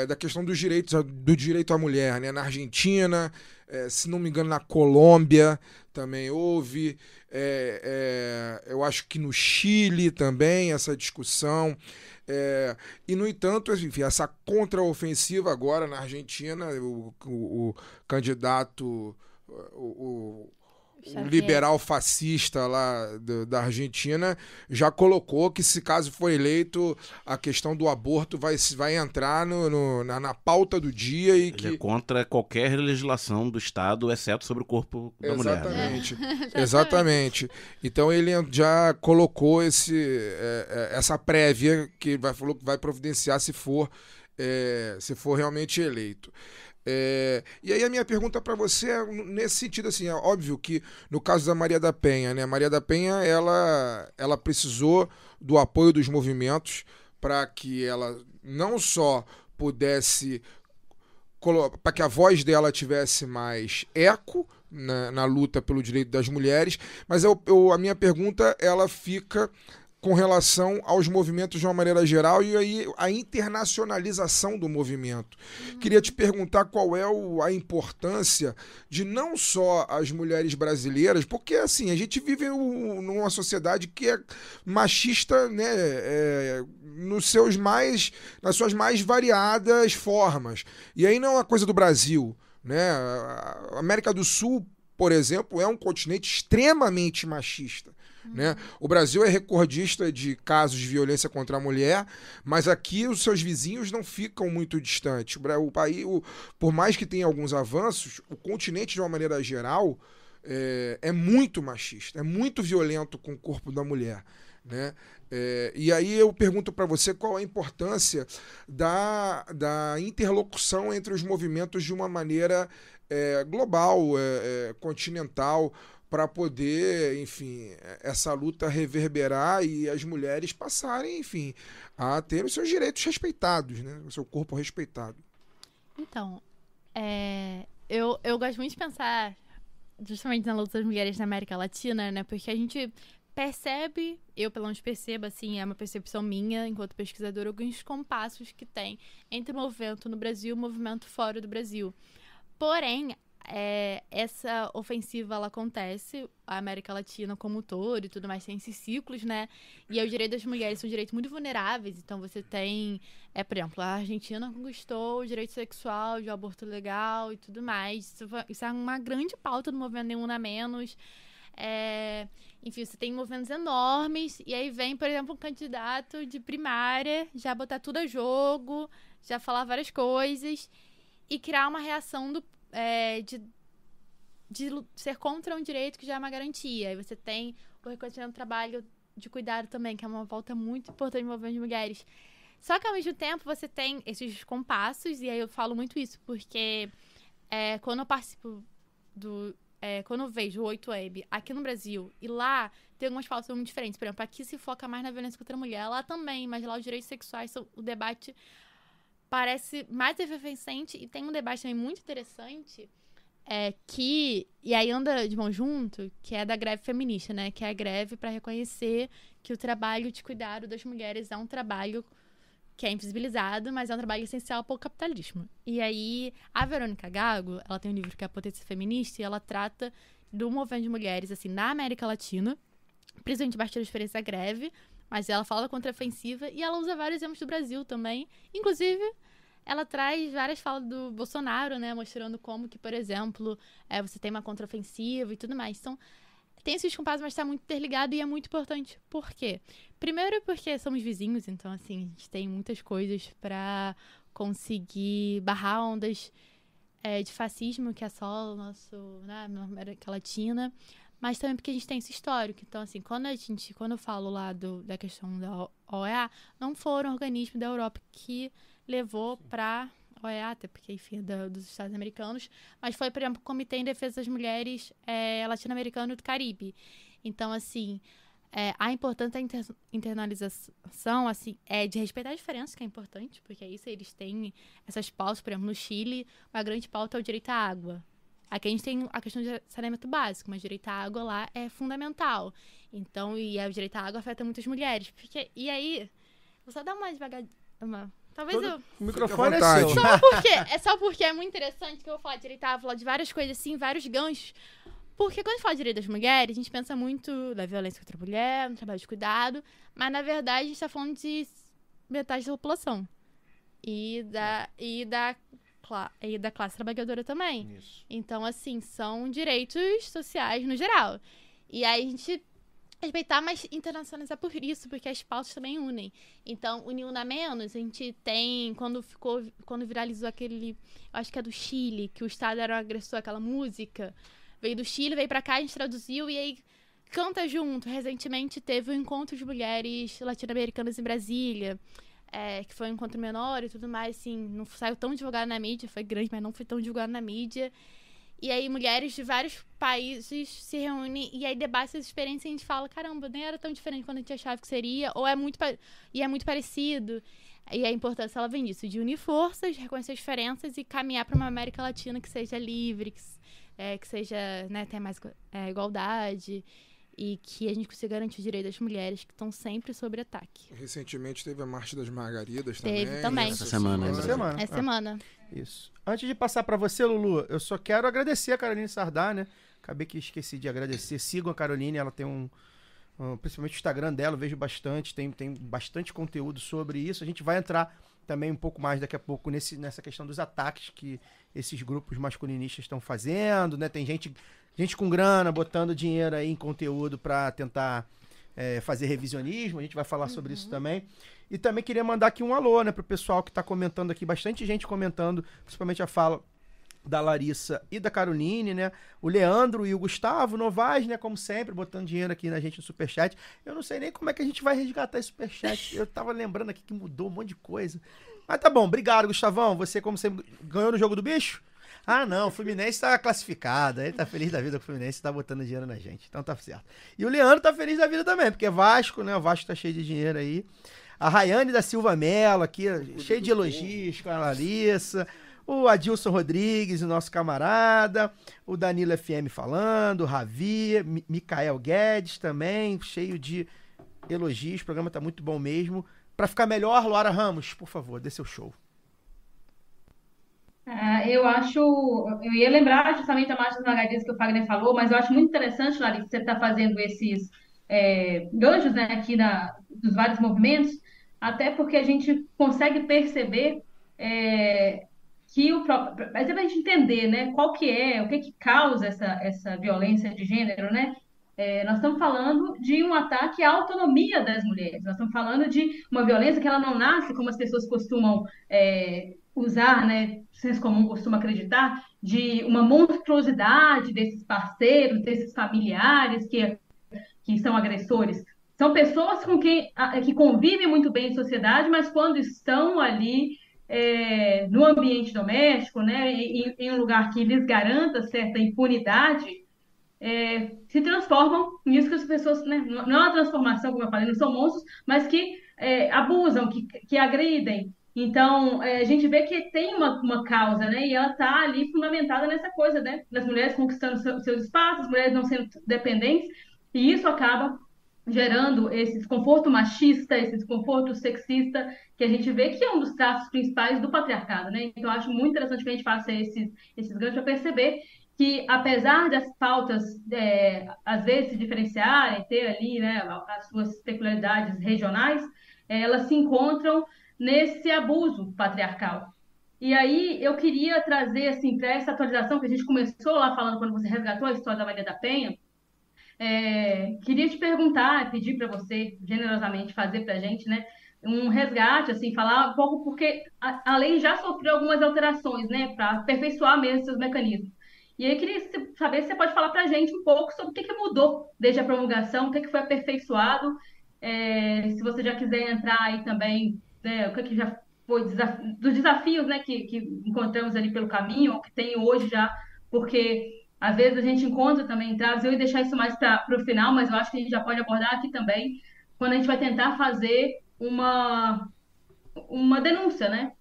[SPEAKER 5] da questão dos direitos, do direito à mulher, né? Na Argentina, se não me engano, na Colômbia também houve, eu acho que no Chile também essa discussão, e no entanto, enfim, essa contraofensiva agora na Argentina, o candidato, o o liberal fascista lá da Argentina já colocou que, se caso for eleito, a questão do aborto vai entrar na pauta do dia e
[SPEAKER 4] Ele é contra qualquer legislação do Estado, exceto sobre o corpo da mulher.
[SPEAKER 5] Exatamente. Exatamente. Então ele já colocou essa prévia que falou que vai providenciar se for realmente eleito. E aí a minha pergunta para você é nesse sentido, assim, é óbvio que no caso da Maria da Penha, né, Maria da Penha, ela precisou do apoio dos movimentos para que ela não só pudesse, para que a voz dela tivesse mais eco na luta pelo direito das mulheres, mas a minha pergunta, ela fica com relação aos movimentos de uma maneira geral e aí a internacionalização do movimento. Queria te perguntar qual é a importância de não só as mulheres brasileiras, porque assim, a gente vive numa sociedade que é machista, né, nas suas mais variadas formas. E aí não é uma coisa do Brasil, né? A América do Sul, por exemplo, é um continente extremamente machista. Né? O Brasil é recordista de casos de violência contra a mulher, mas aqui os seus vizinhos não ficam muito distantes. O país, por mais que tenha alguns avanços, o continente, de uma maneira geral, é muito machista, é muito violento com o corpo da mulher. Né? E aí eu pergunto para você qual a importância da interlocução entre os movimentos de uma maneira global, continental, para poder, enfim, essa luta reverberar e as mulheres passarem, enfim, a ter os seus direitos respeitados, né? O seu corpo respeitado.
[SPEAKER 7] Então, eu gosto muito de pensar justamente na luta das mulheres na América Latina, né? Porque a gente percebe, eu pelo menos percebo, assim, é uma percepção minha, enquanto pesquisadora, alguns compassos que tem entre o movimento no Brasil e o movimento fora do Brasil. Porém, essa ofensiva, ela acontece, a América Latina como um todo e tudo mais, tem esses ciclos, né? E os direitos das mulheres são direitos muito vulneráveis. Então, você tem, por exemplo, a Argentina conquistou o direito sexual, de aborto legal e tudo mais. Isso é uma grande pauta do movimento Nenhum na Menos. Enfim, você tem movimentos enormes, e aí vem, por exemplo, um candidato de primária já botar tudo a jogo, já falar várias coisas e criar uma reação de ser contra um direito que já é uma garantia. Aí você tem o reconhecimento do trabalho de cuidado também, que é uma pauta muito importante no movimento de mulheres. Só que, ao mesmo tempo, você tem esses compassos, e aí eu falo muito isso, porque quando eu participo quando eu vejo o 8M aqui no Brasil, e lá tem algumas pautas muito diferentes. Por exemplo, aqui se foca mais na violência contra a mulher, lá também, mas lá os direitos sexuais, o debate parece mais efervescente, e tem um debate também muito interessante, e aí anda de mão junto, que é da greve feminista, né? Que é a greve para reconhecer que o trabalho de cuidado das mulheres é um trabalho que é invisibilizado, mas é um trabalho essencial para o capitalismo. E aí, a Verônica Gago, ela tem um livro que é A Potência Feminista, e ela trata do movimento de mulheres, assim, na América Latina, principalmente a partir da experiência da greve, mas ela fala da contraofensiva, e ela usa vários exemplos do Brasil também. Inclusive, ela traz várias falas do Bolsonaro, né? Mostrando como que, por exemplo, você tem uma contraofensiva e tudo mais. Então, tem esses compassos, mas está muito interligado e é muito importante. Por quê? Primeiro porque somos vizinhos, então, assim, a gente tem muitas coisas para conseguir barrar ondas de fascismo que assolam na América Latina. Mas também porque a gente tem esse histórico. Então, assim, quando eu falo lá da questão da OEA, não foram organismos da Europa que levou para a OEA, até porque, enfim, dos Estados americanos, mas foi, por exemplo, o Comitê em Defesa das Mulheres Latino-Americano e do Caribe. Então, assim, a importância da internalização, assim, de respeitar a diferença, que é importante, porque é isso, eles têm essas pautas, por exemplo, no Chile, uma grande pauta é o direito à água. Aqui a gente tem a questão de saneamento básico, mas direito à água lá é fundamental. Então, o direito à água afeta muitas mulheres. E aí, vou só dar uma devagar... Talvez
[SPEAKER 3] O microfone é seu.
[SPEAKER 7] Só porque é muito interessante que eu vou falar de direito à água, falar de várias coisas assim, vários ganchos. Porque quando a gente fala de direito das mulheres, a gente pensa muito na violência contra a mulher, no trabalho de cuidado, mas, na verdade, a gente está falando de metade da população. E da e da classe trabalhadora também.
[SPEAKER 3] Isso.
[SPEAKER 7] Então, assim, são direitos sociais no geral. E aí a gente respeitar, mas internacionalizar por isso, porque as pautas também unem. Então, Uniuna Menos, a gente tem, quando viralizou aquele, eu acho que é do Chile, que o Estado era o agressor, aquela música, veio do Chile, veio pra cá, a gente traduziu, e aí canta junto. Recentemente teve o Encontro de Mulheres Latino-Americanas em Brasília, que foi um encontro menor e tudo mais, assim, não saiu tão divulgado na mídia, foi grande, mas não foi tão divulgado na mídia. E aí mulheres de vários países se reúnem e aí debatem essas experiências e a gente fala, caramba, nem era tão diferente quando a gente achava que seria, ou é muito parecido. E a importância, ela vem disso, de unir forças, reconhecer as diferenças e caminhar para uma América Latina que seja livre, que seja, né, tenha mais igualdade e que a gente consiga garantir o direito das mulheres que estão sempre sob ataque.
[SPEAKER 5] Recentemente teve a Marcha das Margaridas também.
[SPEAKER 7] Teve também.
[SPEAKER 4] Essa semana.
[SPEAKER 7] Essa semana.
[SPEAKER 3] Isso. Antes de passar para você, Lulu, eu só quero agradecer a Caroline Sardá, né? Acabei que esqueci de agradecer. Sigam a Caroline, ela tem principalmente o Instagram dela, eu vejo bastante, tem bastante conteúdo sobre isso. A gente vai entrar também um pouco mais daqui a pouco nessa questão dos ataques que esses grupos masculinistas estão fazendo, né? Tem gente com grana botando dinheiro aí em conteúdo para tentar fazer revisionismo, a gente vai falar sobre isso também. E também queria mandar aqui um alô, né, pro pessoal que tá comentando aqui, bastante gente comentando, principalmente a fala da Larissa e da Caroline, né? O Leandro e o Gustavo Novaes, né? Como sempre, botando dinheiro aqui na gente no Superchat. Eu não sei nem como é que a gente vai resgatar esse Superchat. Eu tava lembrando aqui que mudou um monte de coisa. Mas tá bom, obrigado, Gustavão. Você, como sempre, ganhou no jogo do bicho? Ah, não, o Fluminense tá classificado. Ele tá feliz da vida que o Fluminense tá botando dinheiro na gente. Então tá certo. E o Leandro tá feliz da vida também, porque é Vasco, né? O Vasco tá cheio de dinheiro aí. A Rayane da Silva Mello aqui, cheio de elogios com a Larissa. O Adilson Rodrigues, o nosso camarada. O Danilo FM falando. O Ravi. Micael Guedes também, cheio de elogios. O programa tá muito bom mesmo. Pra ficar melhor, Luara Ramos, por favor, dê seu show.
[SPEAKER 6] Eu ia lembrar justamente da Marcha das Margaridas que o Fagner falou, mas eu acho muito interessante, Larissa, que você está fazendo esses ganchos, né, aqui dos vários movimentos, até porque a gente consegue perceber que mas é para a gente entender, né, qual que é, o que causa essa violência de gênero, né? Nós estamos falando de um ataque à autonomia das mulheres, nós estamos falando de uma violência que ela não nasce, como as pessoas costumam usar, né, o senso comum costuma acreditar, de uma monstruosidade desses parceiros, desses familiares que são agressores. São pessoas que convivem muito bem em sociedade, mas quando estão ali no ambiente doméstico, né, em um lugar que lhes garanta certa impunidade, se transformam nisso que as pessoas, né, não é uma transformação, como eu falei, não são monstros, mas que abusam, que agridem. Então, a gente vê que tem uma causa, né? E ela está ali fundamentada nessa coisa, né? Das mulheres conquistando seus espaços, as mulheres não sendo dependentes, e isso acaba gerando esse desconforto machista, esse desconforto sexista, que a gente vê que é um dos traços principais do patriarcado, né? Então, eu acho muito interessante que a gente faça esses ganchos para perceber que, apesar das pautas, às vezes, se diferenciarem, ter ali, né, as suas peculiaridades regionais, elas se encontram nesse abuso patriarcal. E aí eu queria trazer, assim, para essa atualização que a gente começou lá falando quando você resgatou a história da Maria da Penha, queria te perguntar, pedir para você generosamente fazer para a gente, né, um resgate, assim, falar um pouco, porque a lei já sofreu algumas alterações, né, para aperfeiçoar mesmo seus mecanismos. E aí eu queria saber se você pode falar para a gente um pouco sobre o que mudou desde a promulgação, o que foi aperfeiçoado, se você já quiser entrar aí também, né, o que já foi dos desafios, né, que encontramos ali pelo caminho, ou que tem hoje já, porque às vezes a gente encontra também entraves, eu ia deixar isso mais para o final, mas eu acho que a gente já pode abordar aqui também, quando a gente vai tentar fazer uma denúncia, né?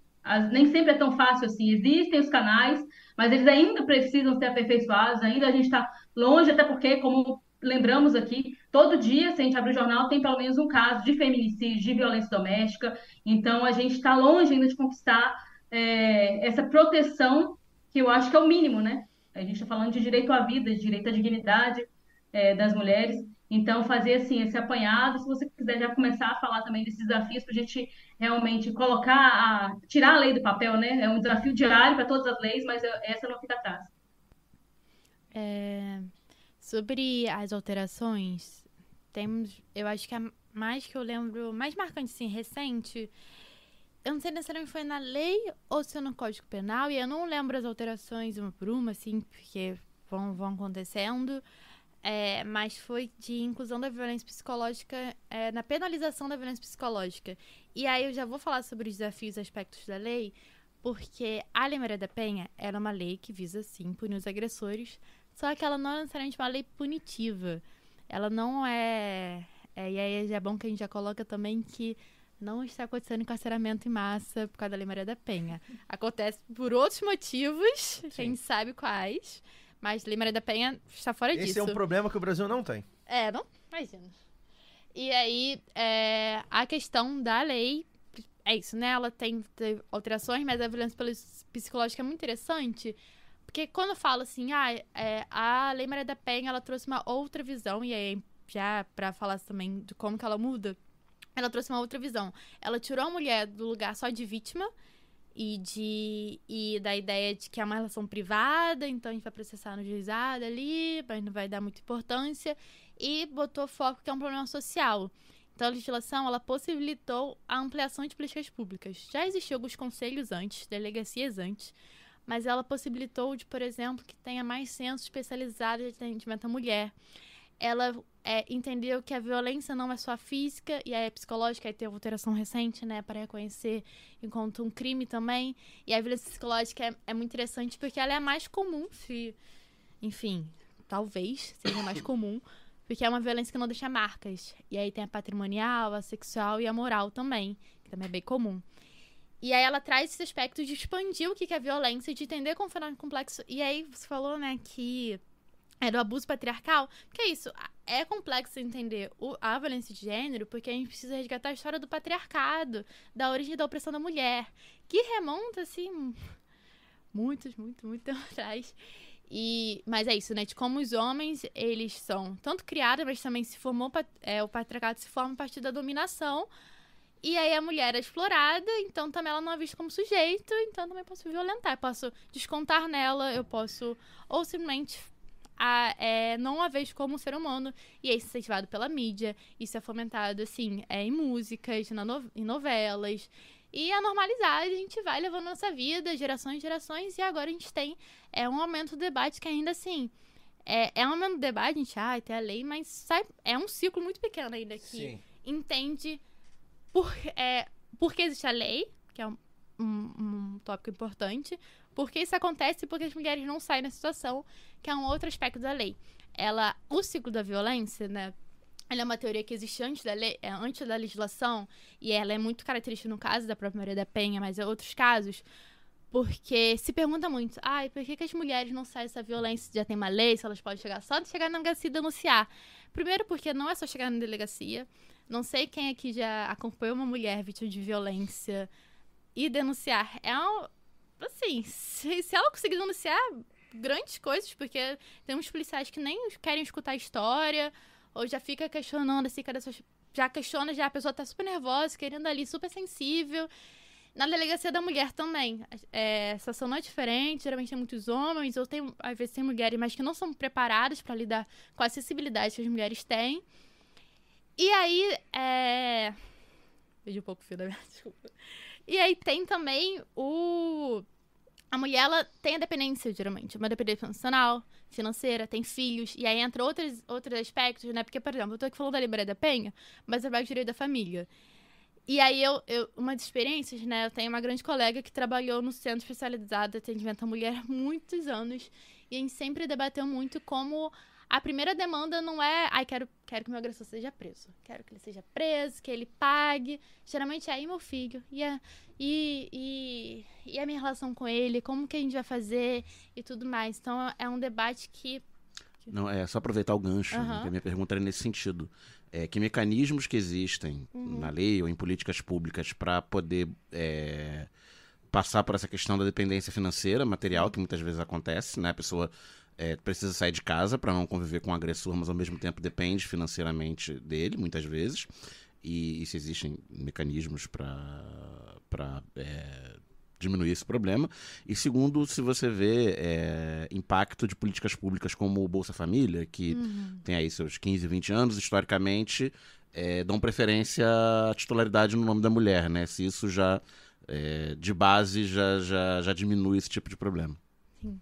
[SPEAKER 6] Nem sempre é tão fácil assim, existem os canais, mas eles ainda precisam ser aperfeiçoados, ainda a gente está longe, até porque, como lembramos aqui, todo dia, se a gente abrir o jornal, tem pelo menos um caso de feminicídio, de violência doméstica. Então, a gente está longe ainda de conquistar essa proteção, que eu acho que é o mínimo, né? A gente está falando de direito à vida, de direito à dignidade das mulheres. Então, fazer assim, esse apanhado, se você quiser já começar a falar também desses desafios, para a gente realmente tirar a lei do papel, né? É um desafio diário para todas as leis, mas essa não fica atrás.
[SPEAKER 7] Sobre as alterações, eu acho que a mais que eu lembro, mais marcante, assim, recente, eu não sei necessariamente foi na lei ou se foi no Código Penal, e eu não lembro as alterações uma por uma, assim, porque vão acontecendo, mas foi de inclusão da violência psicológica, na penalização da violência psicológica. E aí eu já vou falar sobre os desafios e aspectos da lei, porque a Lei Maria da Penha era uma lei que visa, sim, punir os agressores, só que ela não é necessariamente uma lei punitiva. Ela não é... e aí é bom que a gente já coloca também que não está acontecendo encarceramento em massa por causa da Lei Maria da Penha. Acontece por outros motivos, que a gente sabe quais, mas Lei Maria da Penha está fora disso.
[SPEAKER 3] Esse é um problema que o Brasil não tem.
[SPEAKER 7] Não? Imagina. E aí, a questão da lei, é isso, né? Ela tem alterações, mas a violência psicológica é muito interessante, porque quando eu falo assim, a Lei Maria da Penha, ela trouxe uma outra visão, e aí, já pra falar também de como que ela muda, ela trouxe uma outra visão. Ela tirou a mulher do lugar só de vítima e da ideia de que é uma relação privada, então a gente vai processar no juizado ali, mas não vai dar muita importância, e botou foco que é um problema social. Então a legislação, ela possibilitou a ampliação de políticas públicas. Já existiam alguns conselhos antes, delegacias antes, mas ela possibilitou, por exemplo, que tenha mais centros especializados de atendimento à mulher. Ela entendeu que a violência não é só física, e aí é psicológica, aí teve alteração recente, né, para reconhecer enquanto um crime também. E a violência psicológica é muito interessante porque ela é a mais comum, enfim, talvez seja mais comum, porque é uma violência que não deixa marcas. E aí tem a patrimonial, a sexual e a moral também, que também é bem comum. E aí ela traz esse aspecto de expandir o que é violência, de entender como um fenômeno complexo. E aí você falou, né, que é do abuso patriarcal. Porque é isso, é complexo entender a violência de gênero, porque a gente precisa resgatar a história do patriarcado, da origem da opressão da mulher, que remonta, assim, muito tempo atrás. Mas é isso, né, de como os homens, eles são tanto criados, mas também o patriarcado se forma a partir da dominação. E aí a mulher é explorada, então também ela não é vista como sujeito, então também posso violentar, eu posso descontar nela, eu posso, ou simplesmente não a vejo como um ser humano. E é incentivado pela mídia, isso é fomentado, assim, em músicas, em novelas, e a normalizar, a gente vai levando nossa vida, gerações, e agora a gente tem um aumento do debate que ainda, assim, é um aumento do debate, a gente, tem a lei, mas é um ciclo muito pequeno ainda que entende por que existe a lei, que é um tópico importante, por que isso acontece e por que as mulheres não saem da situação, que é um outro aspecto da lei. O ciclo da violência, né, ela é uma teoria que existe antes da lei, antes da legislação, e ela é muito característica no caso da própria Maria da Penha, mas em outros casos, porque se pergunta muito, por que as mulheres não saem dessa violência? Já tem uma lei, se elas podem só de chegar na delegacia e denunciar. Primeiro porque não é só chegar na delegacia. Não sei quem aqui já acompanhou uma mulher vítima de violência e denunciar. Assim, se ela conseguir denunciar grandes coisas, porque tem uns policiais que nem querem escutar a história, ou já fica questionando, assim, já questiona, a pessoa tá super nervosa, querendo ali, super sensível. Na delegacia da mulher também, a situação não é diferente, geralmente tem muitos homens, ou às vezes tem mulheres, mas que não são preparadas para lidar com a acessibilidade que as mulheres têm. E aí, perdi um pouco o fio da minha, desculpa. E aí tem também a mulher, ela tem a dependência, geralmente, uma dependência emocional, financeira, tem filhos, e aí entra outros aspectos, né? Porque, por exemplo, eu tô aqui falando da Lei Maria da Penha, mas eu trabalho direito da família. E aí, uma das experiências, né? Eu tenho uma grande colega que trabalhou no Centro Especializado de Atendimento à Mulher há muitos anos, e a gente sempre debateu muito como a primeira demanda não é, quero que meu agressor seja preso. Quero que ele seja preso, que ele pague. Geralmente é meu filho. E a minha relação com ele, como que a gente vai fazer e tudo mais. Então, é um debate que...
[SPEAKER 4] Não, só aproveitar o gancho, que a minha pergunta era nesse sentido. Que mecanismos que existem na lei ou em políticas públicas para poder passar por essa questão da dependência financeira, material, que muitas vezes acontece, né? A pessoa precisa sair de casa para não conviver com o agressor, mas ao mesmo tempo depende financeiramente dele, muitas vezes. E se existem mecanismos para diminuir esse problema. E segundo, se você vê impacto de políticas públicas como o Bolsa Família, que tem aí seus 15, 20 anos, historicamente, dão preferência à titularidade no nome da mulher, né? Se isso já, de base, já diminui esse tipo de problema.
[SPEAKER 7] Sim.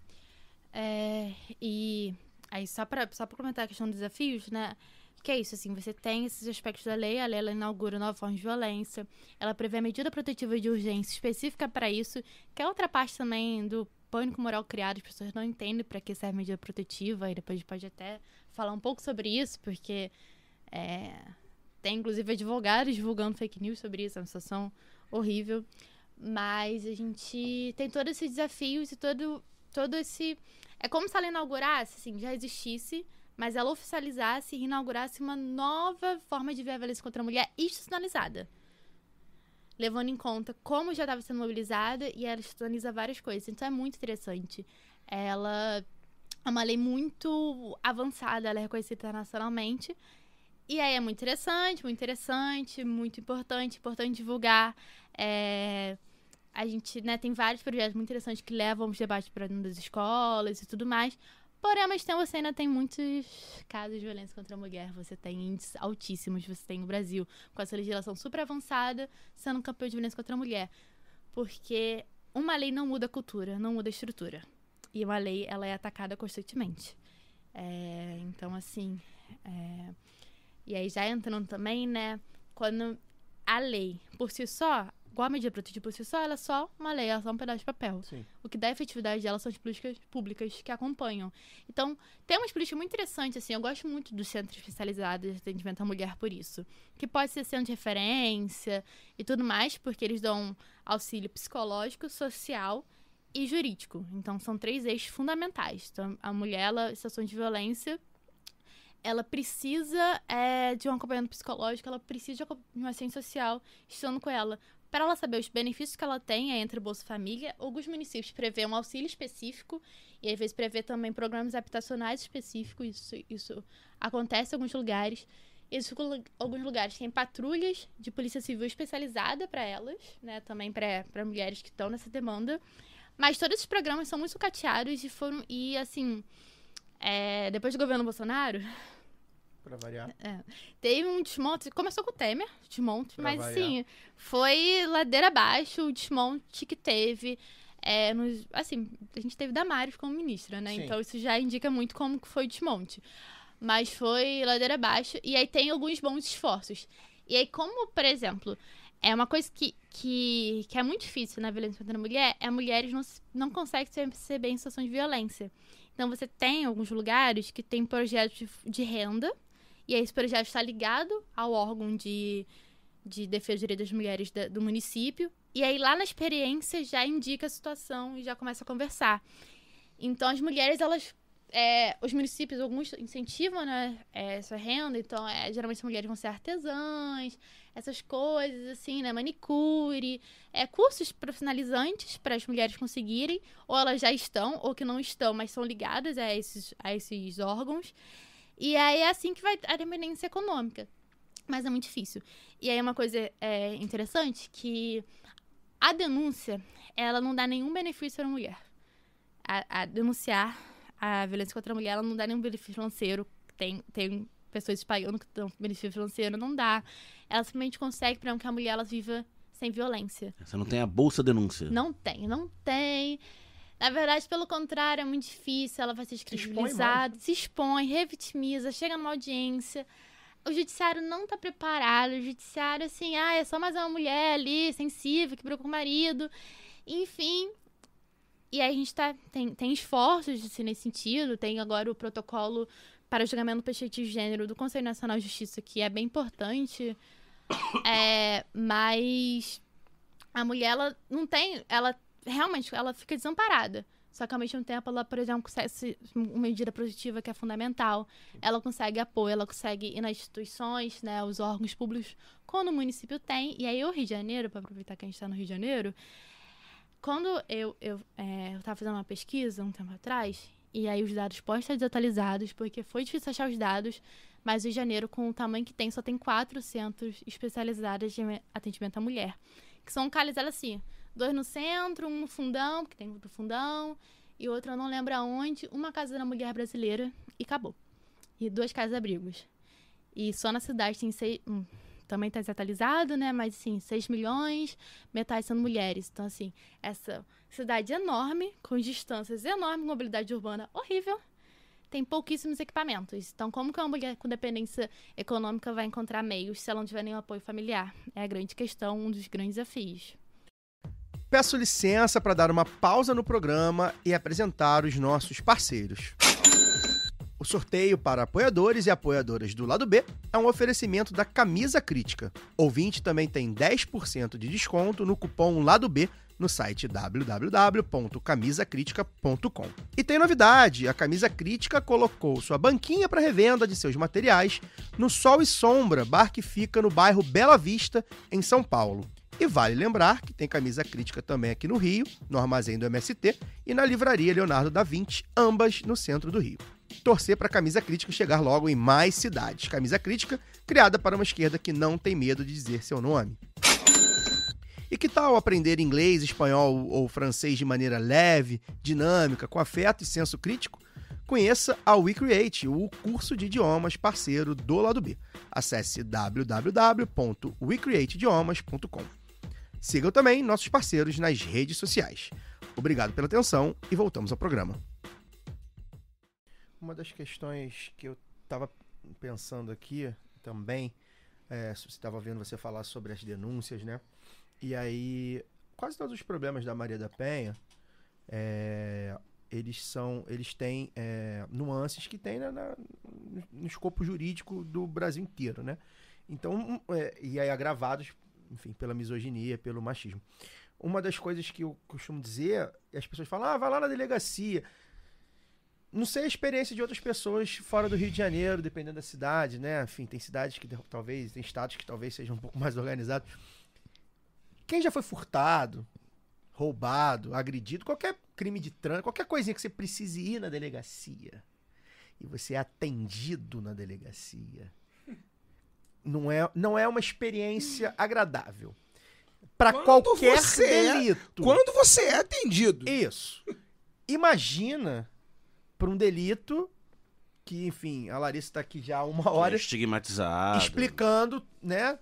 [SPEAKER 7] E aí, só pra comentar a questão dos desafios, né? Que é isso, assim, você tem esses aspectos da lei, a lei ela inaugura nova forma de violência, ela prevê a medida protetiva de urgência específica para isso, que é outra parte também do pânico moral criado, as pessoas não entendem para que serve medida protetiva, e depois a gente pode até falar um pouco sobre isso, porque tem inclusive advogados divulgando fake news sobre isso, é uma situação horrível, mas a gente tem todos esses desafios e todo esse... É como se ela inaugurasse, assim, já existisse, mas ela oficializasse e inaugurasse uma nova forma de ver a violência contra a mulher institucionalizada. Levando em conta como já estava sendo mobilizada, e ela institucionaliza várias coisas. Então é muito interessante. Ela é uma lei muito avançada, ela é reconhecida internacionalmente. E aí é muito interessante, muito importante divulgar. A gente, né, tem vários projetos muito interessantes que levam os debates para dentro das escolas e tudo mais. Porém, ao mesmo tempo, você ainda tem muitos casos de violência contra a mulher. Você tem índices altíssimos. Você tem o Brasil com essa legislação super avançada sendo campeão de violência contra a mulher. Porque uma lei não muda a cultura, não muda a estrutura. E uma lei, ela é atacada constantemente. Então, assim... E aí, já entrando também, né? Quando a lei, por si só... Igual a medida protetiva por si só, ela é só uma lei, ela é só um pedaço de papel.
[SPEAKER 3] Sim.
[SPEAKER 7] O que dá efetividade dela são as políticas públicas que acompanham. Então, tem umas políticas muito interessantes, assim, eu gosto muito do Centro Especializado de Atendimento à Mulher por isso. Que pode ser centro de referência e tudo mais, porque eles dão auxílio psicológico, social e jurídico. Então, são 3 eixos fundamentais. Então, a mulher, ela, em situação de violência, ela precisa de um acompanhamento psicológico, ela precisa de uma assistência social estando com ela. Para ela saber os benefícios que ela tem entre Bolsa Família, alguns municípios prevêem um auxílio específico e, às vezes, prevê também programas habitacionais específicos. Isso acontece em alguns lugares. Existem alguns lugares que têm patrulhas de polícia civil especializada para elas, né? Também para mulheres que estão nessa demanda. Mas todos esses programas são muito sucateados e assim, depois do governo Bolsonaro...
[SPEAKER 3] Pra variar.
[SPEAKER 7] Teve um desmonte, começou com o Temer, mas sim, foi ladeira abaixo o desmonte que teve. Assim, a gente teve Damares como ministra, né?
[SPEAKER 3] Sim.
[SPEAKER 7] Então isso já indica muito como que foi o desmonte. Mas foi ladeira abaixo, e aí tem alguns bons esforços. E aí, como, por exemplo, é uma coisa que é muito difícil na violência contra a mulher, mulheres não conseguem se perceber em situação de violência. Então você tem alguns lugares que tem projetos de renda. E aí esse projeto está ligado ao órgão de defesa dos direitos das mulheres do município. E aí lá na experiência já indica a situação e já começa a conversar. Então as mulheres, elas... os municípios, alguns incentivam, né, essa renda. Então geralmente as mulheres vão ser artesãs, essas coisas assim, né, manicure. Cursos profissionalizantes para as mulheres conseguirem. Ou elas já estão, ou que não estão, mas são ligadas a esses órgãos. E aí é assim que vai a dependência econômica. Mas é muito difícil. E aí uma coisa interessante, que a denúncia, ela não dá nenhum benefício para a mulher. A denunciar a violência contra a mulher, ela não dá nenhum benefício financeiro. Tem pessoas pagando que dão benefício financeiro, não dá. Ela simplesmente consegue, para que a mulher ela viva sem violência.
[SPEAKER 4] Você não tem a bolsa denúncia?
[SPEAKER 7] Não tem. Na verdade, pelo contrário, é muito difícil, ela vai ser descredibilizada, se expõe, revitimiza, chega numa audiência. O judiciário não está preparado, o judiciário, assim, é só mais uma mulher ali, sensível, que brigou com o marido, enfim. E aí a gente tem esforços assim, nesse sentido, tem agora o protocolo para o julgamento do perspectiva de gênero do Conselho Nacional de Justiça, que é bem importante, mas a mulher, ela não tem, realmente, ela fica desamparada. Só que, ao mesmo tempo, ela, por exemplo, consegue uma medida positiva que é fundamental. Ela consegue apoio, ela consegue ir nas instituições, né, os órgãos públicos, quando o município tem. E aí, o Rio de Janeiro, para aproveitar que a gente está no Rio de Janeiro, quando eu estava fazendo uma pesquisa um tempo atrás, e aí os dados podem estar desatualizados, porque foi difícil achar os dados, mas o Rio de Janeiro, com o tamanho que tem, só tem 4 centros especializados de atendimento à mulher, que são localizados assim, 2 no centro, 1 no Fundão, que tem do Fundão, e outro eu não lembro aonde, uma casa da mulher brasileira, e acabou. E 2 casas-abrigos. E só na cidade tem 6... também está desatualizado, né? Mas, assim, 6 milhões, metade sendo mulheres. Então, assim, essa cidade enorme, com distâncias enormes, mobilidade urbana horrível, tem pouquíssimos equipamentos. Então, como que uma mulher com dependência econômica vai encontrar meios se ela não tiver nenhum apoio familiar? É a grande questão, um dos grandes desafios.
[SPEAKER 3] Peço licença para dar uma pausa no programa e apresentar os nossos parceiros. O sorteio para apoiadores e apoiadoras do Lado B é um oferecimento da Camisa Crítica. Ouvinte também tem 10% de desconto no cupom Lado B no site www.camisacritica.com. E tem novidade, a Camisa Crítica colocou sua banquinha para revenda de seus materiais no Sol e Sombra, bar que fica no bairro Bela Vista, em São Paulo. E vale lembrar que tem Camisa Crítica também aqui no Rio, no armazém do MST, e na livraria Leonardo da Vinci, ambas no centro do Rio. Torcer para a Camisa Crítica chegar logo em mais cidades. Camisa Crítica, criada para uma esquerda que não tem medo de dizer seu nome. E que tal aprender inglês, espanhol ou francês de maneira leve, dinâmica, com afeto e senso crítico? Conheça a WeCreate, o curso de idiomas parceiro do Lado B. Acesse www.wecreateidiomas.com. Sigam também nossos parceiros nas redes sociais. Obrigado pela atenção e voltamos ao programa. Uma das questões que eu estava pensando aqui também, se você estava vendo você falar sobre as denúncias, né? E aí, quase todos os problemas da Maria da Penha, eles têm nuances que tem no escopo jurídico do Brasil inteiro, né? Então, e aí agravados, enfim, pela misoginia, pelo machismo. Uma das coisas que eu costumo dizer, as pessoas falam, vai lá na delegacia. Não sei a experiência de outras pessoas fora do Rio de Janeiro, dependendo da cidade, né? Enfim, tem cidades que talvez, tem estados que talvez sejam um pouco mais organizados. Quem já foi furtado, roubado, agredido, qualquer crime de trânsito, qualquer coisinha que você precise ir na delegacia e você é atendido na delegacia, não é uma experiência agradável. Para qualquer delito.
[SPEAKER 5] Quando você é atendido.
[SPEAKER 3] Isso. Imagina para um delito que, enfim, a Larissa está aqui já há uma hora
[SPEAKER 4] estigmatizado,
[SPEAKER 3] explicando, né,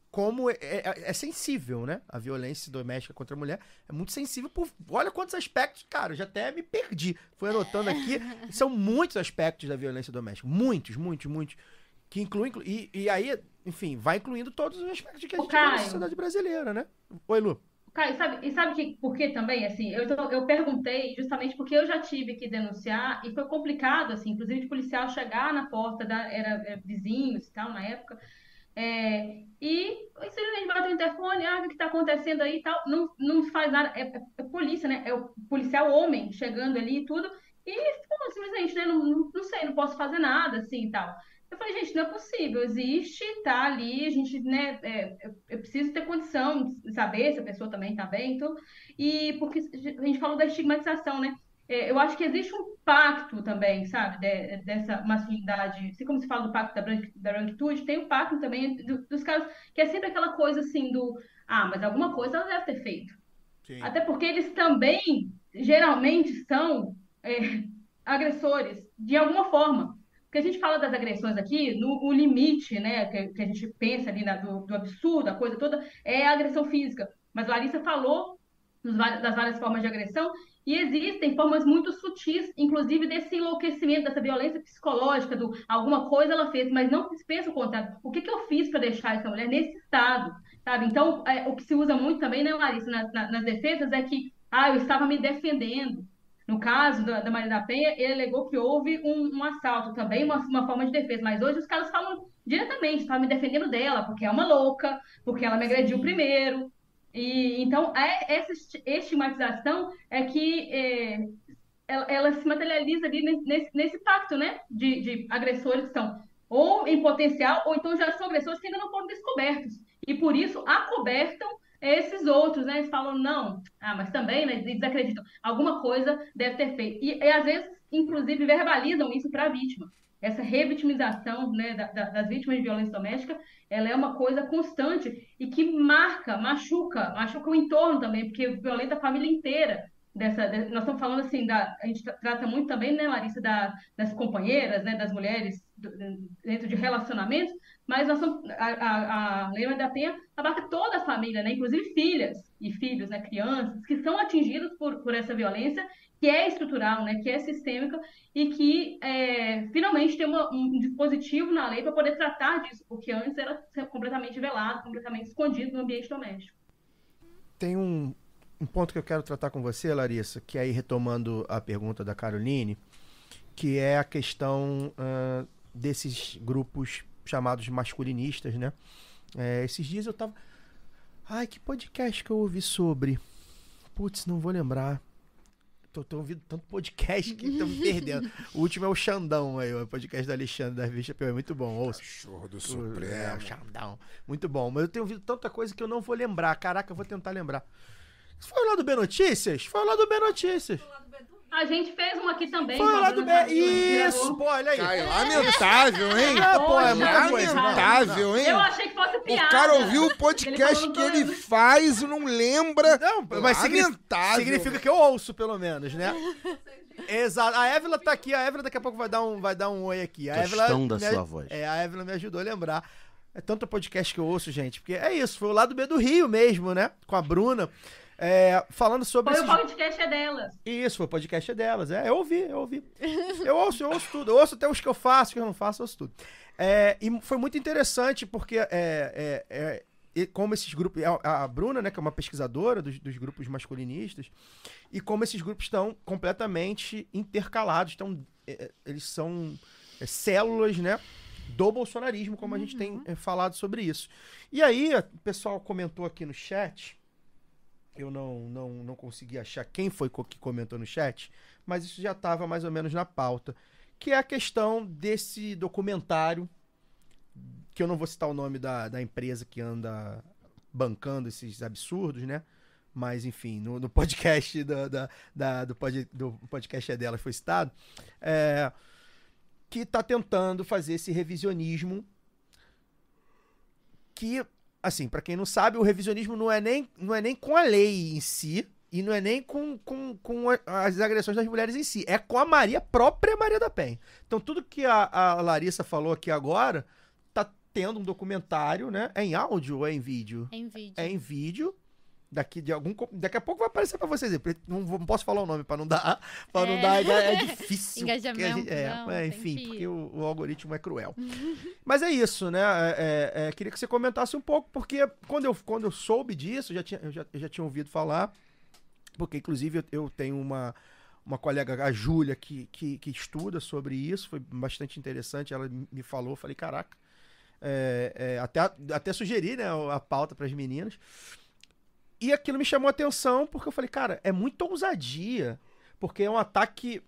[SPEAKER 3] como é sensível, né? A violência doméstica contra a mulher é muito sensível. Olha quantos aspectos, cara, eu já até me perdi. Fui anotando aqui, são muitos aspectos da violência doméstica. Muitos, que incluem, e aí, enfim, vai incluindo todos os aspectos que a gente tem na sociedade brasileira, né? Oi, Lu.
[SPEAKER 6] Caio, sabe por que também, assim, eu perguntei justamente porque eu já tive que denunciar e foi complicado, assim, inclusive de policial chegar na porta, era vizinhos e tal, na época, e simplesmente bate o interfone, o que está acontecendo aí e tal, não faz nada, é polícia, né, é o policial homem chegando ali e tudo, e simplesmente, né, não sei, não posso fazer nada, assim, e tal. Eu falei, gente, não é possível, existe, tá ali, a gente, né, eu preciso ter condição de saber se a pessoa também tá bem, então, e porque a gente falou da estigmatização, né, eu acho que existe um pacto também, sabe, dessa masculinidade, assim como se fala do pacto da branquitude, tem um pacto também dos caras, que é sempre aquela coisa assim mas alguma coisa ela deve ter feito. Sim. Até porque eles também, geralmente, são agressores, de alguma forma. Porque a gente fala das agressões aqui, o limite, né, que a gente pensa ali do absurdo, a coisa toda, é a agressão física. Mas Larissa falou das várias formas de agressão, e existem formas muito sutis, inclusive desse enlouquecimento, dessa violência psicológica, alguma coisa ela fez, mas não se pensa o contrário. O que eu fiz para deixar essa mulher nesse estado, sabe? Então, o que se usa muito também, né, Larissa, nas defesas, é que, eu estava me defendendo. No caso da Maria da Penha, ele alegou que houve um assalto também, uma forma de defesa. Mas hoje os caras falam diretamente, estavam me defendendo dela, porque é uma louca, porque ela me agrediu primeiro. E então, essa estigmatização é que ela se materializa ali nesse pacto, né? De agressores que estão ou em potencial, ou então já são agressores que ainda não foram descobertos. E por isso acobertam esses outros, né? Eles falam, não, mas também, né? Eles acreditam, alguma coisa deve ter feito. E às vezes, inclusive, verbalizam isso para a vítima. Essa revitimização, né, das vítimas de violência doméstica, ela é uma coisa constante e que machuca o entorno também, porque violenta a família inteira. Nós estamos falando assim, a gente trata muito também, né, Larissa, das companheiras, né, das mulheres dentro de relacionamentos, mas a Lei Maria da Penha abarca toda a família, né, inclusive filhas e filhos, né, crianças, que são atingidos por essa violência, que é estrutural, né, que é sistêmica, e que finalmente tem um dispositivo na lei para poder tratar disso, porque antes era completamente velado, completamente escondido no ambiente doméstico.
[SPEAKER 3] Tem um ponto que eu quero tratar com você, Larissa, que aí retomando a pergunta da Caroline, que é a questão desses grupos chamados masculinistas, né? Esses dias eu tava... Ai, que podcast que eu ouvi sobre? Putz, não vou lembrar. Tô ouvindo tanto podcast que tô me perdendo. O último é o Xandão, aí, o podcast do Alexandre da Revista P. É muito bom. Ouça.
[SPEAKER 5] Cachorro do Supremo.
[SPEAKER 3] O Xandão. Muito bom. Mas eu tenho ouvido tanta coisa que eu não vou lembrar. Caraca, eu vou tentar lembrar. Foi lá do B Notícias? Foi lá do B Notícias.
[SPEAKER 6] A gente fez uma aqui também.
[SPEAKER 3] Foi lá do B... Isso, pô, olha aí.
[SPEAKER 5] Cara, lamentável, hein?
[SPEAKER 3] Pô, é muita coisa.
[SPEAKER 5] Lamentável, hein?
[SPEAKER 6] Eu achei que fosse piada.
[SPEAKER 5] O cara ouviu o podcast que ele faz e não lembra.
[SPEAKER 3] Não, mas
[SPEAKER 5] lamentável.
[SPEAKER 3] significa que eu ouço, pelo menos, né? Exato. A Évila tá aqui. A Évila daqui a pouco vai dar um oi aqui. A Évila,
[SPEAKER 4] da sua voz.
[SPEAKER 3] A Évila me ajudou a lembrar. É tanto podcast que eu ouço, gente. Porque é isso, foi o lado B do Rio mesmo, né? Com a Bruna. Falando sobre...
[SPEAKER 6] Foi o podcast é delas.
[SPEAKER 3] Isso, foi o podcast é delas. Eu ouvi. Eu ouço tudo. Eu ouço até os que eu faço, que eu não faço, eu ouço tudo. E foi muito interessante, porque como esses grupos... A Bruna, né, que é uma pesquisadora dos grupos masculinistas, e como esses grupos estão completamente intercalados. Eles são células, né, do bolsonarismo, como a gente tem falado sobre isso. E aí, o pessoal comentou aqui no chat... Eu não consegui achar quem foi que comentou no chat, mas isso já estava mais ou menos na pauta, que é a questão desse documentário, que eu não vou citar o nome da empresa que anda bancando esses absurdos, né? Mas, enfim, no podcast do podcast é dela foi citado, que está tentando fazer esse revisionismo que... Assim, pra quem não sabe, o revisionismo não é nem com a lei em si e não é nem com as agressões das mulheres em si. É com a própria Maria da Penha. Então, tudo que a Larissa falou aqui agora tá tendo um documentário, né? É em áudio ou é em vídeo?
[SPEAKER 7] É em vídeo.
[SPEAKER 3] É em vídeo. Daqui a pouco vai aparecer pra vocês. Não posso falar o nome pra não dar. É difícil.
[SPEAKER 7] Engajamento.
[SPEAKER 3] Enfim, porque o algoritmo é cruel. Mas é isso, né? Queria que você comentasse um pouco, porque quando eu soube disso, eu já tinha ouvido falar. Porque, inclusive, eu tenho uma colega, a Júlia, que estuda sobre isso. Foi bastante interessante. Ela me falou, eu falei, caraca. Até sugeri, né, a pauta para as meninas. E aquilo me chamou a atenção, porque eu falei, cara, é muita ousadia, porque é um ataque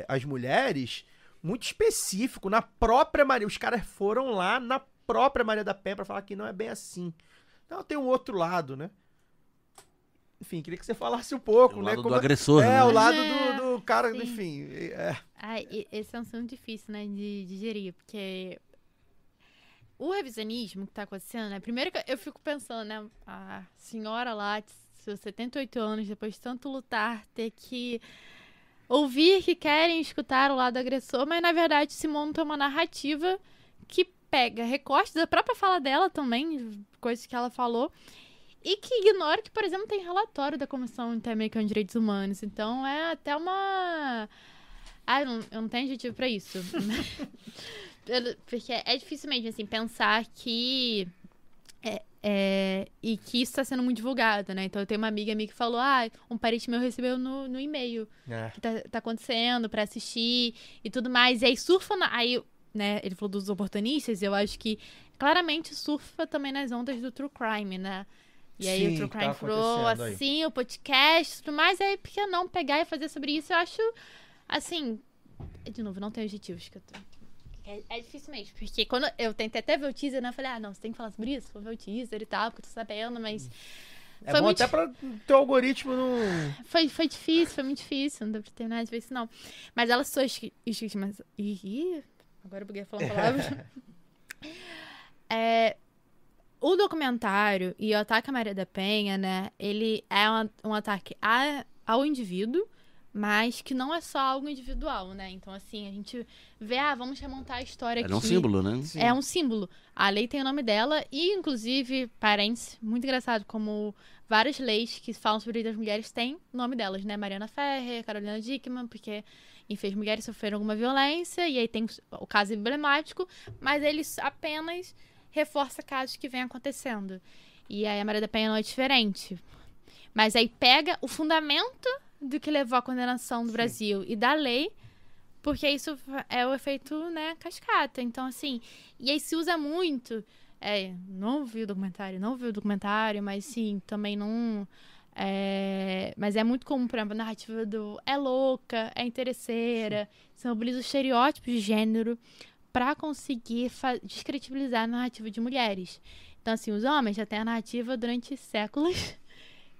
[SPEAKER 3] às mulheres muito específico, na própria Maria. Os caras foram lá na própria Maria da Penha pra falar que não é bem assim. Então tem um outro lado, né? Enfim, queria que você falasse um pouco,
[SPEAKER 4] o
[SPEAKER 3] né?
[SPEAKER 4] lado do agressor, né?
[SPEAKER 3] O lado do cara,
[SPEAKER 7] Sim.
[SPEAKER 3] Enfim.
[SPEAKER 7] Esse é um assunto difícil, né, de digerir, porque... O revisionismo que tá acontecendo, né? Primeiro que eu fico pensando, né? A senhora lá, seus 78 anos, depois de tanto lutar, ter que ouvir que querem escutar o lado agressor, mas na verdade se monta uma narrativa que pega recortes da própria fala dela também, coisas que ela falou, e que ignora que, por exemplo, tem relatório da Comissão Interamericana de Direitos Humanos. Então é até uma... eu não tenho adjetivo pra isso. Porque é difícil mesmo, assim, pensar que... e que isso tá sendo muito divulgado, né? Então eu tenho uma amiga minha que falou, um parente meu recebeu no e-mail que tá acontecendo pra assistir e tudo mais. E aí surfa aí, né, ele falou dos oportunistas, eu acho que claramente surfa também nas ondas do True Crime, né? E aí o True Crime falou assim, o podcast e tudo mais, aí por que não pegar e fazer sobre isso? Eu acho, assim, de novo, não tem objetivos que eu tô... É difícil mesmo, porque quando eu tentei até ver o teaser, né, eu falei, não, você tem que falar sobre isso, vou ver o teaser e tal, porque eu tô sabendo, mas...
[SPEAKER 3] É bom até pra teu algoritmo não...
[SPEAKER 7] Foi difícil, foi muito difícil, não deu pra terminar de ver isso, não. Mas elas são estigmas... Ih, agora eu buguei falando palavra. O documentário e o ataque à Maria da Penha, né, ele é um ataque ao indivíduo, mas que não é só algo individual, né? Então, assim, a gente vê, vamos remontar a história aqui.
[SPEAKER 4] É um símbolo, né?
[SPEAKER 7] Sim. É um símbolo. A lei tem o nome dela e, inclusive, parênteses, muito engraçado, como várias leis que falam sobre direitos das mulheres têm o nome delas, né? Mariana Ferrer, Carolina Dickmann, porque, enfim, as mulheres sofreram alguma violência, e aí tem o caso emblemático, mas eles apenas reforçam casos que vêm acontecendo. E aí a Maria da Penha não é diferente. Mas aí pega o fundamento do que levou à condenação do Brasil e da lei, porque isso é o efeito, né, cascata. Então, assim, e aí se usa muito, não vi o documentário, mas sim, também não... mas é muito comum, por exemplo, a narrativa do é louca, é interesseira, se mobiliza os estereótipos de gênero para conseguir descredibilizar a narrativa de mulheres. Então, assim, os homens já têm a narrativa durante séculos.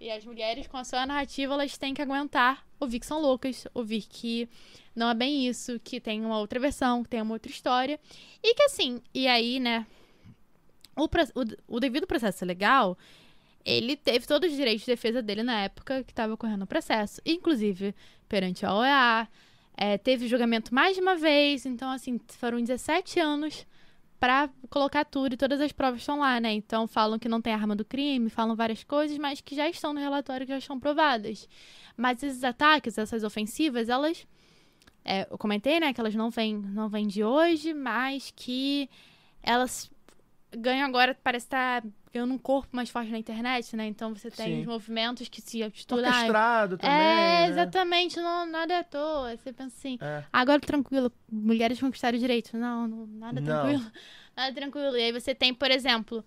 [SPEAKER 7] E as mulheres, com a sua narrativa, elas têm que aguentar ouvir que são loucas, ouvir que não é bem isso, que tem uma outra versão, que tem uma outra história. E que assim, e aí, né, o devido processo legal, ele teve todos os direitos de defesa dele na época que estava ocorrendo o processo. Inclusive, perante a OEA, teve julgamento mais de uma vez, então assim, foram 17 anos pra colocar tudo e todas as provas estão lá, né? Então falam que não tem arma do crime, falam várias coisas, mas que já estão no relatório, que já estão provadas. Mas esses ataques, essas ofensivas, elas... eu comentei, né, que elas não vêm de hoje, mas que elas ganham agora, parece estar ganhando um corpo mais forte na internet, né? Então você tem os movimentos que se estudam.
[SPEAKER 3] Orquestrado também, né?
[SPEAKER 7] Exatamente, nada é à toa. Você pensa assim, agora tranquilo, mulheres conquistaram o direito. Não, nada tranquilo. Nada tranquilo. E aí você tem, por exemplo,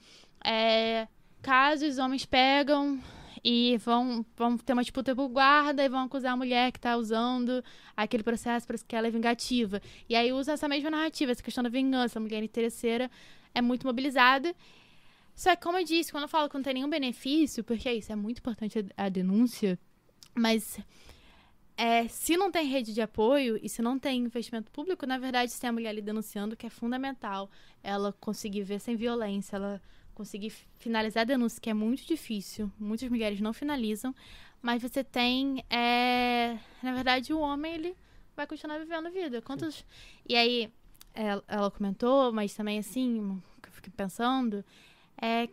[SPEAKER 7] casos, homens pegam e vão ter uma disputa por guarda e vão acusar a mulher que tá usando aquele processo porque ela é vingativa. E aí usa essa mesma narrativa, essa questão da vingança. A mulher interesseira é muito mobilizada. Só que, como eu disse, quando eu falo que não tem nenhum benefício, porque é isso, é muito importante a denúncia, mas se não tem rede de apoio e se não tem investimento público, na verdade, se tem a mulher ali denunciando, que é fundamental ela conseguir ver sem violência, ela conseguir finalizar a denúncia, que é muito difícil. Muitas mulheres não finalizam, mas você tem, na verdade, o homem, ele vai continuar vivendo a vida. Quantos... E aí, ela comentou, mas também, assim, que eu fiquei pensando...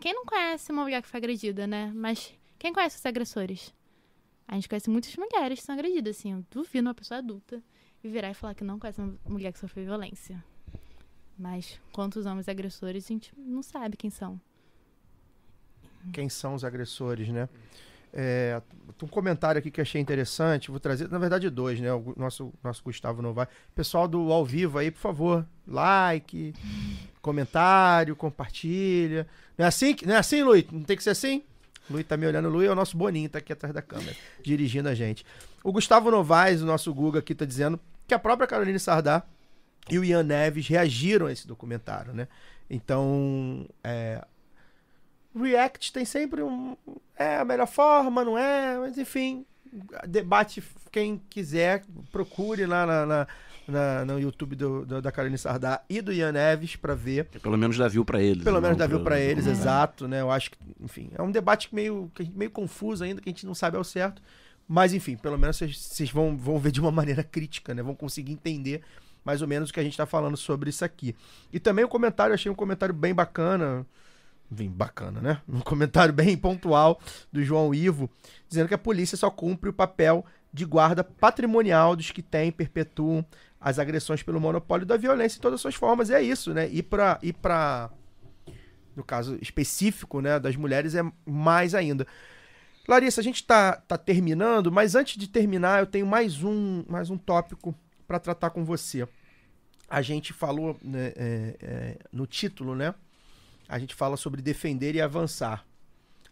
[SPEAKER 7] quem não conhece uma mulher que foi agredida, né? Mas quem conhece os agressores? A gente conhece muitas mulheres que são agredidas, assim. Eu duvido uma pessoa adulta virar e falar que não conhece uma mulher que sofreu violência. Mas quantos homens agressores, a gente não sabe quem são.
[SPEAKER 3] Quem são os agressores, né? Tem um comentário aqui que achei interessante. Vou trazer, na verdade, 2, né? O nosso Gustavo não vai. Pessoal do ao vivo aí, por favor, like, comentário, compartilha. Não é assim, Luiz? Não tem que ser assim? O Luiz tá me olhando. O Luiz é o nosso Boninho, tá aqui atrás da câmera, dirigindo a gente. O Gustavo Novaes, o nosso Guga aqui, tá dizendo que a própria Caroline Sardá e o Ian Neves reagiram a esse documentário, né? Então, React tem sempre a melhor forma, não é? Mas enfim, debate, quem quiser, procure lá no YouTube da Caroline Sardá e do Ian Neves pra ver.
[SPEAKER 4] Pelo menos dá view pra eles.
[SPEAKER 3] Pelo menos dá view pra eles, exato, né? Eu acho que, enfim, é um debate meio confuso ainda, que a gente não sabe ao certo. Mas, enfim, pelo menos vocês vão ver de uma maneira crítica, né? Vão conseguir entender mais ou menos o que a gente tá falando sobre isso aqui. E também o comentário, achei um comentário bem bacana, né? Um comentário bem pontual do João Ivo, dizendo que a polícia só cumpre o papel de guarda patrimonial dos que perpetuam as agressões pelo monopólio da violência em todas as suas formas. É isso, né? E pra no caso específico, né, das mulheres, é mais ainda. Larissa, a gente tá terminando, mas antes de terminar, eu tenho mais um tópico para tratar com você. A gente falou, né, no título, né? A gente fala sobre defender e avançar.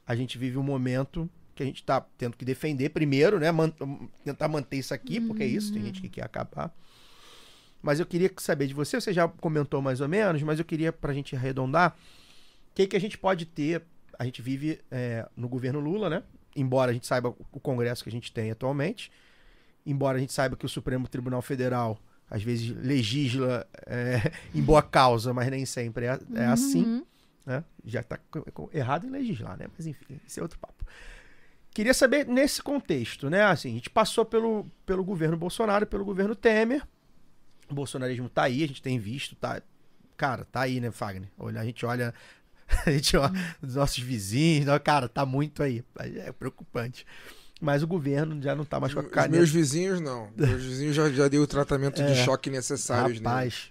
[SPEAKER 3] A gente vive um momento que a gente tá tendo que defender primeiro, né? Tentar manter isso aqui, porque é isso, tem gente que quer acabar. Mas eu queria saber de você já comentou mais ou menos, mas eu queria, pra gente arredondar, o que a gente pode ter. A gente vive no governo Lula, né? Embora a gente saiba o Congresso que a gente tem atualmente, embora a gente saiba que o Supremo Tribunal Federal às vezes legisla em boa causa, mas nem sempre é assim, né? Já tá errado em legislar, né? Mas enfim, esse é outro papo. Queria saber nesse contexto, né? Assim, a gente passou pelo governo Bolsonaro, pelo governo Temer. O bolsonarismo tá aí, a gente tem visto, cara, tá aí, né, Fagner? A gente olha os nossos vizinhos, cara, tá muito aí. É preocupante. Mas o governo já não tá mais com a caneta.
[SPEAKER 5] Meus vizinhos não. Meus vizinhos já deu o tratamento de choque necessário.
[SPEAKER 3] Rapaz,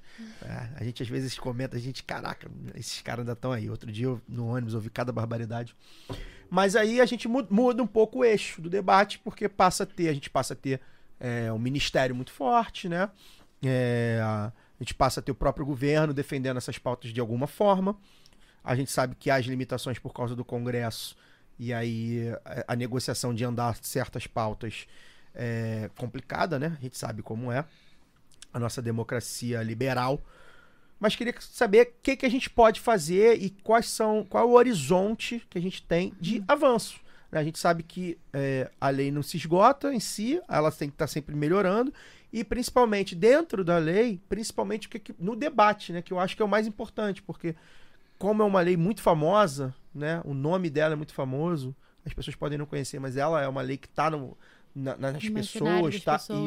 [SPEAKER 3] a gente às vezes comenta, caraca, esses caras ainda estão aí. Outro dia no ônibus ouvi cada barbaridade. Mas aí a gente muda um pouco o eixo do debate, porque a gente passa a ter um ministério muito forte, né? A gente passa a ter o próprio governo defendendo essas pautas de alguma forma. A gente sabe que há as limitações por causa do Congresso, e aí a negociação de andar certas pautas é complicada, né? A gente sabe como é a nossa democracia liberal. Mas queria saber o que a gente pode fazer e qual é o horizonte que a gente tem de avanço. A gente sabe que a lei não se esgota em si, ela tem que estar sempre melhorando, e principalmente dentro da lei, principalmente no debate, né, que eu acho que é o mais importante, porque como é uma lei muito famosa, né, o nome dela é muito famoso, as pessoas podem não conhecer, mas ela é uma lei que está nas pessoas,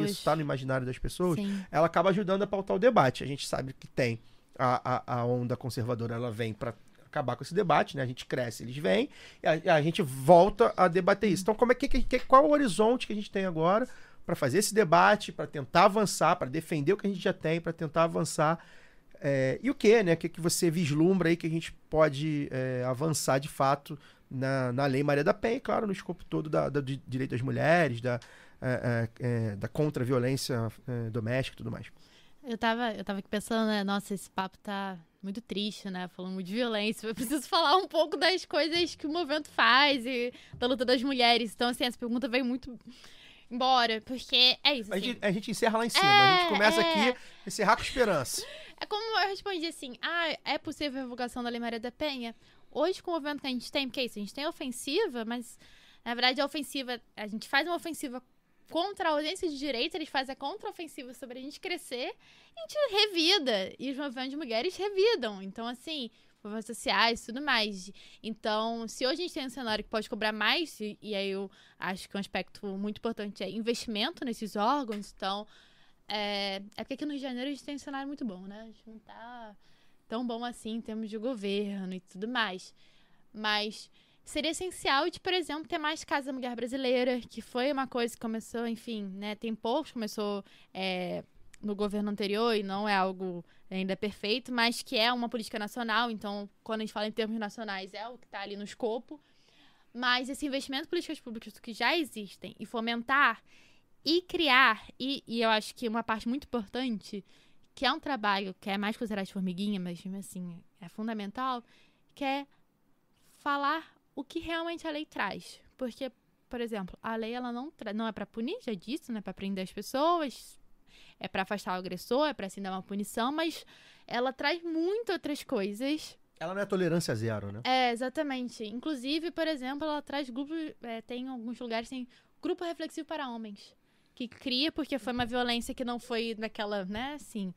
[SPEAKER 3] está no imaginário das pessoas. Sim. Ela acaba ajudando a pautar o debate. A gente sabe que tem a onda conservadora, ela vem para acabar com esse debate, né? A gente cresce, eles vêm, e a gente volta a debater isso. Então, qual é o horizonte que a gente tem agora para fazer esse debate, para tentar avançar, para defender o que a gente já tem, para tentar avançar? E o que, né? O que você vislumbra aí que a gente pode avançar de fato na Lei Maria da Penha, e claro, no escopo todo do direito das mulheres, da contra a violência doméstica e tudo mais.
[SPEAKER 7] Eu tava aqui pensando, né? Nossa, esse papo tá muito triste, né? Falando muito de violência. Eu preciso falar um pouco das coisas que o movimento faz e da luta das mulheres. Então, assim, essa pergunta veio muito embora, porque é isso. Assim.
[SPEAKER 3] A gente encerra lá em cima. A gente começa aqui, encerrar com esperança.
[SPEAKER 7] É como eu respondi assim, é possível a revogação da Lei Maria da Penha? Hoje, com o movimento que a gente tem, porque é isso, a gente tem a ofensiva, mas, na verdade, a gente faz uma ofensiva contra a ausência de direitos, eles fazem a contra-ofensiva sobre a gente crescer, e a gente revida, e os movimentos de mulheres revidam. Então, assim, movimentos sociais e tudo mais. Então, se hoje a gente tem um cenário que pode cobrar mais, e aí eu acho que um aspecto muito importante é investimento nesses órgãos, então, porque aqui no Rio de Janeiro a gente tem um cenário muito bom, né? A gente não tá tão bom assim em termos de governo e tudo mais. Mas seria essencial de, por exemplo, ter mais Casa da Mulher Brasileira, que foi uma coisa que começou, enfim, né? Tem poucos, começou no governo anterior e não é algo ainda perfeito, mas que é uma política nacional. Então, quando a gente fala em termos nacionais, é o que está ali no escopo. Mas esse investimento em políticas públicas que já existem e fomentar e criar, e eu acho que uma parte muito importante, que é um trabalho que é mais considerado de formiguinha, mas assim, é fundamental, que é falar o que realmente a lei traz. Porque, por exemplo, a lei ela não é para punir, já disse, não é para prender as pessoas, é para afastar o agressor, é para assim dar uma punição, mas ela traz muitas outras coisas.
[SPEAKER 3] Ela não é tolerância zero, né?
[SPEAKER 7] Exatamente. Inclusive, por exemplo, ela traz grupos, tem alguns lugares, tem grupo reflexivo para homens, que cria porque foi uma violência que não foi daquela, né, assim.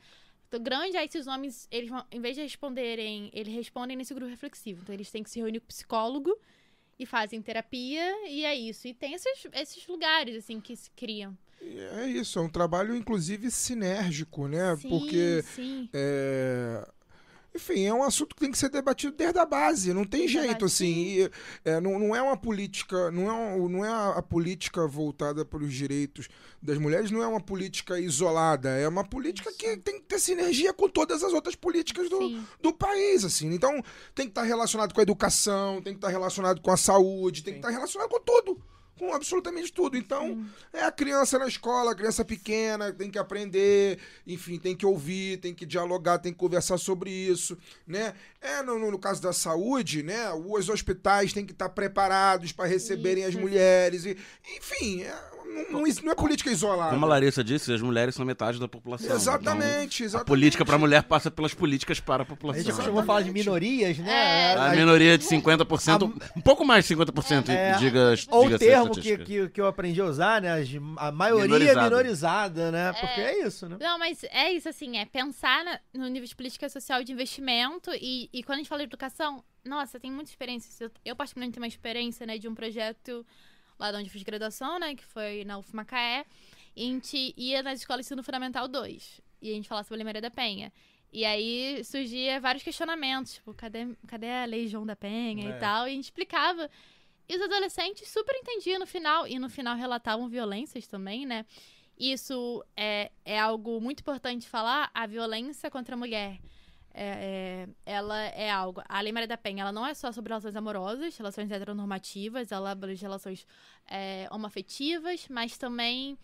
[SPEAKER 7] Então, grande, aí esses homens, eles vão, em vez de responderem, eles respondem nesse grupo reflexivo. Então, eles têm que se reunir com o psicólogo e fazem terapia, e é isso. E tem esses lugares, assim, que se criam.
[SPEAKER 5] É isso, é um trabalho, inclusive, sinérgico, né?
[SPEAKER 7] Sim,
[SPEAKER 5] porque,
[SPEAKER 7] sim.
[SPEAKER 5] Enfim, é um assunto que tem que ser debatido desde a base, não tem jeito, assim. Não é uma política, não é a política voltada para os direitos das mulheres, não é uma política isolada, é uma política que tem que ter sinergia com todas as outras políticas do país, assim. Então, tem que estar relacionado com a educação, tem que estar relacionado com a saúde, tem que estar relacionado com tudo. Com absolutamente tudo. Então, a criança na escola, a criança pequena, tem que aprender, enfim, tem que ouvir, tem que dialogar, tem que conversar sobre isso, né? No caso da saúde, né? Os hospitais têm que estar preparados para receberem as mulheres. Enfim, não é política isolada.
[SPEAKER 4] Como a Larissa disse, as mulheres são metade da população.
[SPEAKER 5] Exatamente,
[SPEAKER 4] Então, a política para a mulher passa pelas políticas para a população.
[SPEAKER 3] A gente costuma falar de minorias, né?
[SPEAKER 4] A minoria de 50%, um pouco mais de 50%,
[SPEAKER 3] Ou o
[SPEAKER 4] diga-se a
[SPEAKER 3] termo
[SPEAKER 4] estatística.
[SPEAKER 3] que eu aprendi a usar, né? A maioria minorizada, né? Porque é isso, né?
[SPEAKER 7] Não, mas é isso, assim, é pensar no nível de política social de investimento e quando a gente fala de educação, nossa, tem muita experiência. Eu particularmente tenho uma experiência, né, de um projeto lá de onde eu fiz graduação, né, que foi na UF Macaé, e a gente ia nas escolas de ensino fundamental 2, e a gente falava sobre a Lei Maria da Penha. E aí surgia vários questionamentos, tipo, cadê a Lei João da Penha e tal, e a gente explicava. E os adolescentes super entendiam no final, e no final relatavam violências também, né. Isso é algo muito importante falar, a violência contra a mulher. Ela é algo... A Lei Maria da Penha, ela não é só sobre relações amorosas, relações heteronormativas, ela abrange relações homoafetivas, mas também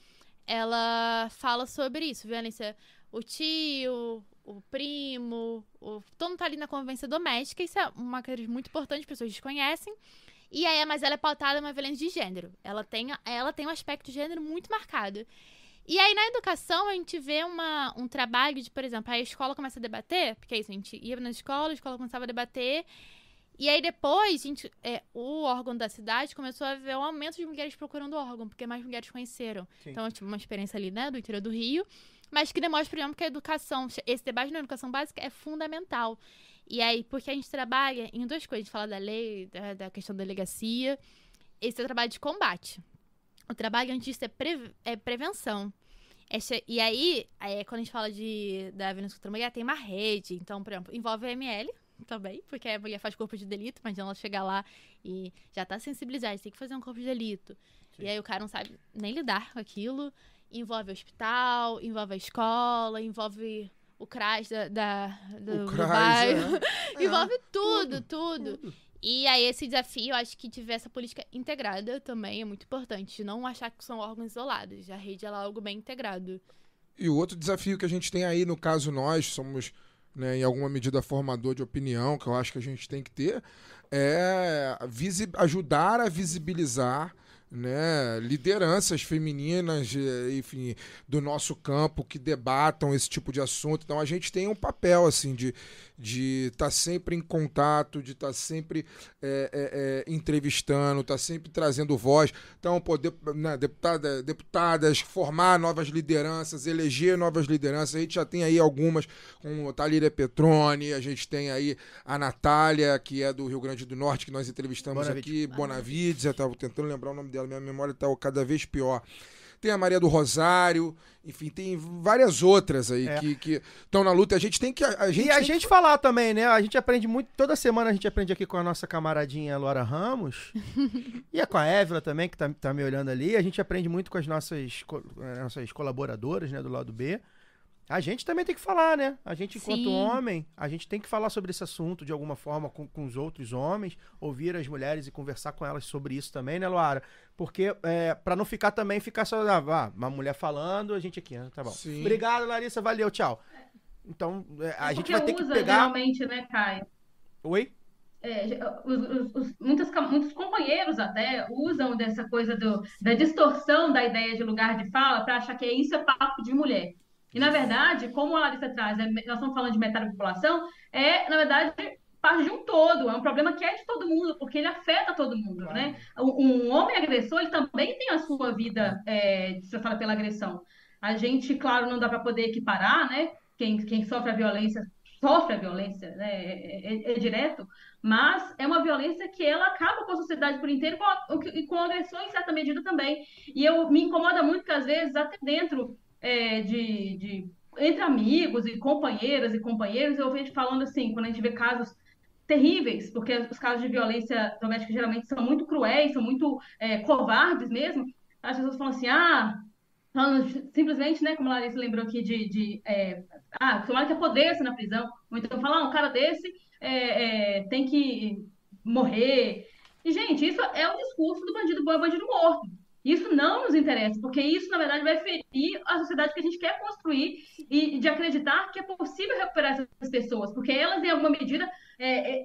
[SPEAKER 7] ela fala sobre isso, violência, o tio, o primo, todo mundo tá ali na convivência doméstica, isso é uma coisa muito importante, as pessoas desconhecem, mas ela é pautada numa violência de gênero, ela tem um aspecto de gênero muito marcado. E aí, na educação, a gente vê um trabalho de, por exemplo, a escola começa a debater, porque é isso, a gente ia na escola, a escola começava a debater, e aí depois, o órgão da cidade começou a ver um aumento de mulheres procurando órgão, porque mais mulheres conheceram. Sim. Então, eu tive uma experiência ali, né, do interior do Rio, mas que demonstra, por exemplo, que a educação, esse debate na educação básica é fundamental. E aí, porque a gente trabalha em duas coisas, a gente fala da lei, da questão da delegacia, esse é o trabalho de combate. O trabalho antes disso é prevenção. E aí, quando a gente fala da violência contra a mulher, tem uma rede. Então, por exemplo, envolve a ML também, porque a mulher faz corpo de delito, mas ela chega lá e já tá sensibilizada, tem que fazer um corpo de delito. Sim. E aí o cara não sabe nem lidar com aquilo. Envolve o hospital, envolve a escola, envolve o CRAS do bairro. Envolve tudo. E aí esse desafio, eu acho que tiver essa política integrada também é muito importante. De não achar que são órgãos isolados. A rede ela é algo bem integrado.
[SPEAKER 5] E o outro desafio que a gente tem aí, no caso nós, somos, né, em alguma medida formador de opinião, que eu acho que a gente tem que ter, é ajudar a visibilizar, né, lideranças femininas, enfim, do nosso campo que debatam esse tipo de assunto. Então a gente tem um papel assim de estar sempre em contato, de estar sempre entrevistando, estar sempre trazendo voz. Então poder, né, deputadas, formar novas lideranças, eleger novas lideranças. A gente já tem aí algumas, como Thalíria Petroni, a gente tem aí a Natália, que é do Rio Grande do Norte, que nós entrevistamos aqui, Bonavides, eu estava tentando lembrar o nome dela, minha memória está cada vez pior. Tem a Maria do Rosário, enfim, tem várias outras aí que estão na luta. A gente tem que... A gente
[SPEAKER 3] falar também, né? A gente aprende muito, toda semana a gente aprende aqui com a nossa camaradinha Luara Ramos, e com a Évila também, que tá me olhando ali. A gente aprende muito com as nossas colaboradoras, né, do lado B. A gente também tem que falar, né? A gente, enquanto homem, a gente tem que falar sobre esse assunto de alguma forma com os outros homens, ouvir as mulheres e conversar com elas sobre isso também, né, Luara? Porque, pra não ficar só, uma mulher falando, a gente aqui, né? Tá bom. Sim. Obrigado, Larissa, valeu, tchau. Então, a gente vai ter que pegar...
[SPEAKER 6] geralmente, né, Caio?
[SPEAKER 3] Oi?
[SPEAKER 6] Muitos companheiros até usam dessa coisa da distorção da ideia de lugar de fala para achar que isso é papo de mulher. E, na verdade, como a Larissa traz, nós estamos falando de metade da população, na verdade, parte de um todo. É um problema que é de todo mundo, porque ele afeta todo mundo, claro, né? Um homem agressor, ele também tem a sua vida distorcida pela agressão. A gente, claro, não dá para poder equiparar, né? Quem sofre a violência, né? É direto, mas é uma violência que ela acaba com a sociedade por inteiro e com a agressão em certa medida também. E me incomoda muito que, às vezes, até dentro... entre amigos e companheiras e companheiros, eu vejo falando assim, quando a gente vê casos terríveis, porque os casos de violência doméstica geralmente são muito cruéis, são muito covardes mesmo, as pessoas falam assim, falando simplesmente, né, como a Larissa lembrou aqui tomara que apodreça na prisão, ou então falar, um cara desse tem que morrer. E, gente, isso é o discurso do bandido bom e bandido morto. Isso não nos interessa, porque isso, na verdade, vai ferir a sociedade que a gente quer construir e de acreditar que é possível recuperar essas pessoas, porque elas, em alguma medida,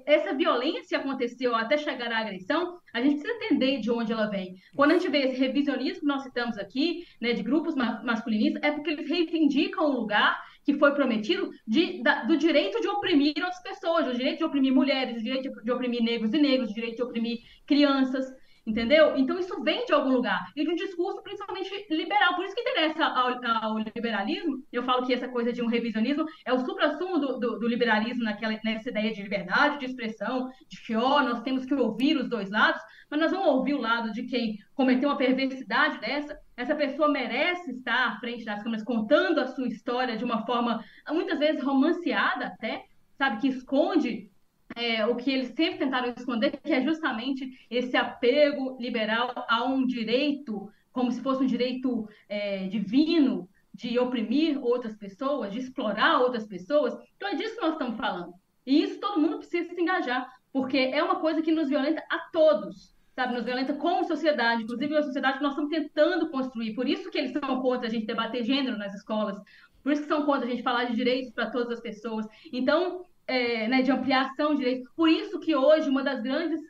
[SPEAKER 6] essa violência aconteceu até chegar à agressão, a gente precisa entender de onde ela vem. Quando a gente vê esse revisionismo que nós citamos aqui, né, de grupos masculinistas, é porque eles reivindicam um lugar que foi prometido do direito de oprimir outras pessoas, do direito de oprimir mulheres, do direito de oprimir negros e negros, do direito de oprimir crianças. Entendeu? Então isso vem de algum lugar. E de um discurso principalmente liberal. Por isso que interessa ao liberalismo. Eu falo que essa coisa de um revisionismo é o supra-sumo do liberalismo nessa ideia de liberdade de expressão, de que nós temos que ouvir os dois lados, mas nós vamos ouvir o lado de quem cometeu uma perversidade dessa. Essa pessoa merece estar à frente das câmeras contando a sua história de uma forma, muitas vezes romanceada até, sabe, que esconde o que eles sempre tentaram esconder, que é justamente esse apego liberal a um direito, como se fosse um direito divino, de oprimir outras pessoas, de explorar outras pessoas. Então é disso que nós estamos falando. E isso todo mundo precisa se engajar, porque é uma coisa que nos violenta a todos, sabe? Nos violenta como sociedade, inclusive uma sociedade que nós estamos tentando construir. Por isso que eles são contra a gente debater gênero nas escolas, por isso que são contra a gente falar de direitos para todas as pessoas. Então, né, de ampliação de direitos. Por isso que hoje uma das grandes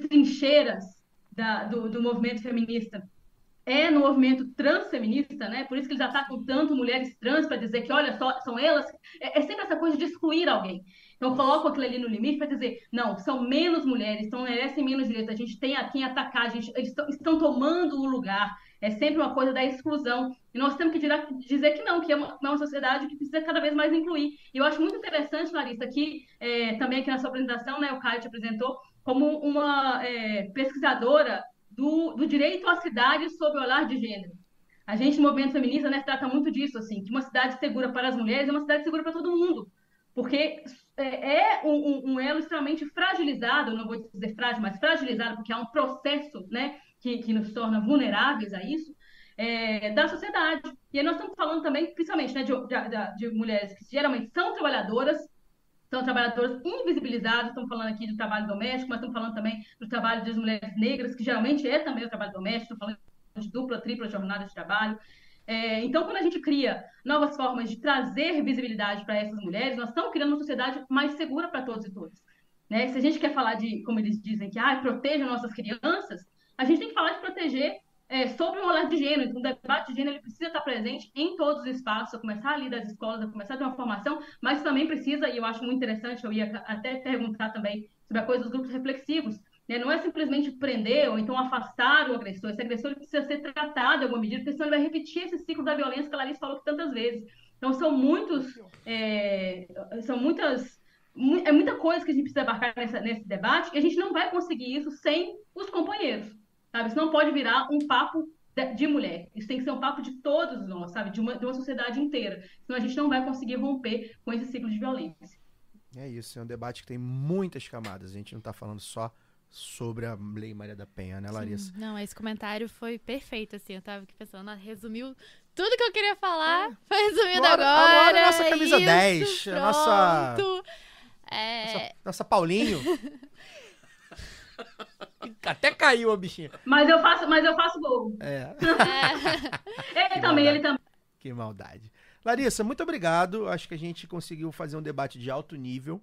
[SPEAKER 6] trincheiras do movimento feminista é no movimento transfeminista, né? Por isso que eles atacam tanto mulheres trans para dizer que, olha só, são elas. É sempre essa coisa de excluir alguém. Então, eu coloco aquilo ali no limite para dizer, não, são menos mulheres, então merecem menos direitos, a gente tem a quem atacar, eles estão tomando o lugar. É sempre uma coisa da exclusão. E nós temos que dizer que não, que é uma sociedade que precisa cada vez mais incluir. E eu acho muito interessante, Larissa, que também aqui na sua apresentação, né, o Caio te apresentou como uma pesquisadora do direito à cidade sob o olhar de gênero. A gente, no movimento feminista, né, trata muito disso, assim, que uma cidade segura para as mulheres é uma cidade segura para todo mundo. Porque é um elo extremamente fragilizado, não vou dizer frágil, mas fragilizado, porque há um processo, né, que nos torna vulneráveis a isso, da sociedade. E aí nós estamos falando também, principalmente, né, de mulheres que geralmente são trabalhadoras invisibilizadas, estamos falando aqui do trabalho doméstico, mas estamos falando também do trabalho das mulheres negras, que geralmente é também o trabalho doméstico, estamos falando de dupla, tripla jornada de trabalho. Então, quando a gente cria novas formas de trazer visibilidade para essas mulheres, nós estamos criando uma sociedade mais segura para todos e todas. Né? Se a gente quer falar de, como eles dizem, que protejam nossas crianças, a gente tem que falar de proteger sobre um olhar de gênero. Então, o debate de gênero ele precisa estar presente em todos os espaços, a começar ali das escolas, a começar de uma formação, mas também precisa, e eu acho muito interessante, eu ia até perguntar também sobre a coisa dos grupos reflexivos, né? Não é simplesmente prender ou então afastar o agressor. Esse agressor precisa ser tratado em alguma medida, porque senão ele vai repetir esse ciclo da violência que a Larissa falou tantas vezes. Então, são muitas é muita coisa que a gente precisa abarcar nesse debate, e a gente não vai conseguir isso sem os companheiros, sabe? Isso não pode virar um papo de mulher. Isso tem que ser um papo de todos nós, sabe? De uma sociedade inteira. Senão a gente não vai conseguir romper com esse ciclo de violência.
[SPEAKER 3] É isso, é um debate que tem muitas camadas. A gente não está falando só sobre a Lei Maria da Penha, né, Larissa?
[SPEAKER 7] Sim. Não, esse comentário foi perfeito, assim. Eu tava aqui pensando, resumiu tudo que eu queria falar. Foi resumido agora.
[SPEAKER 3] A nossa camisa
[SPEAKER 7] isso,
[SPEAKER 3] 10.
[SPEAKER 7] Pronto.
[SPEAKER 3] Nossa Paulinho. Até caiu a bichinha.
[SPEAKER 6] Mas eu faço gol. Ele também.
[SPEAKER 3] Que maldade. Larissa, muito obrigado. Acho que a gente conseguiu fazer um debate de alto nível,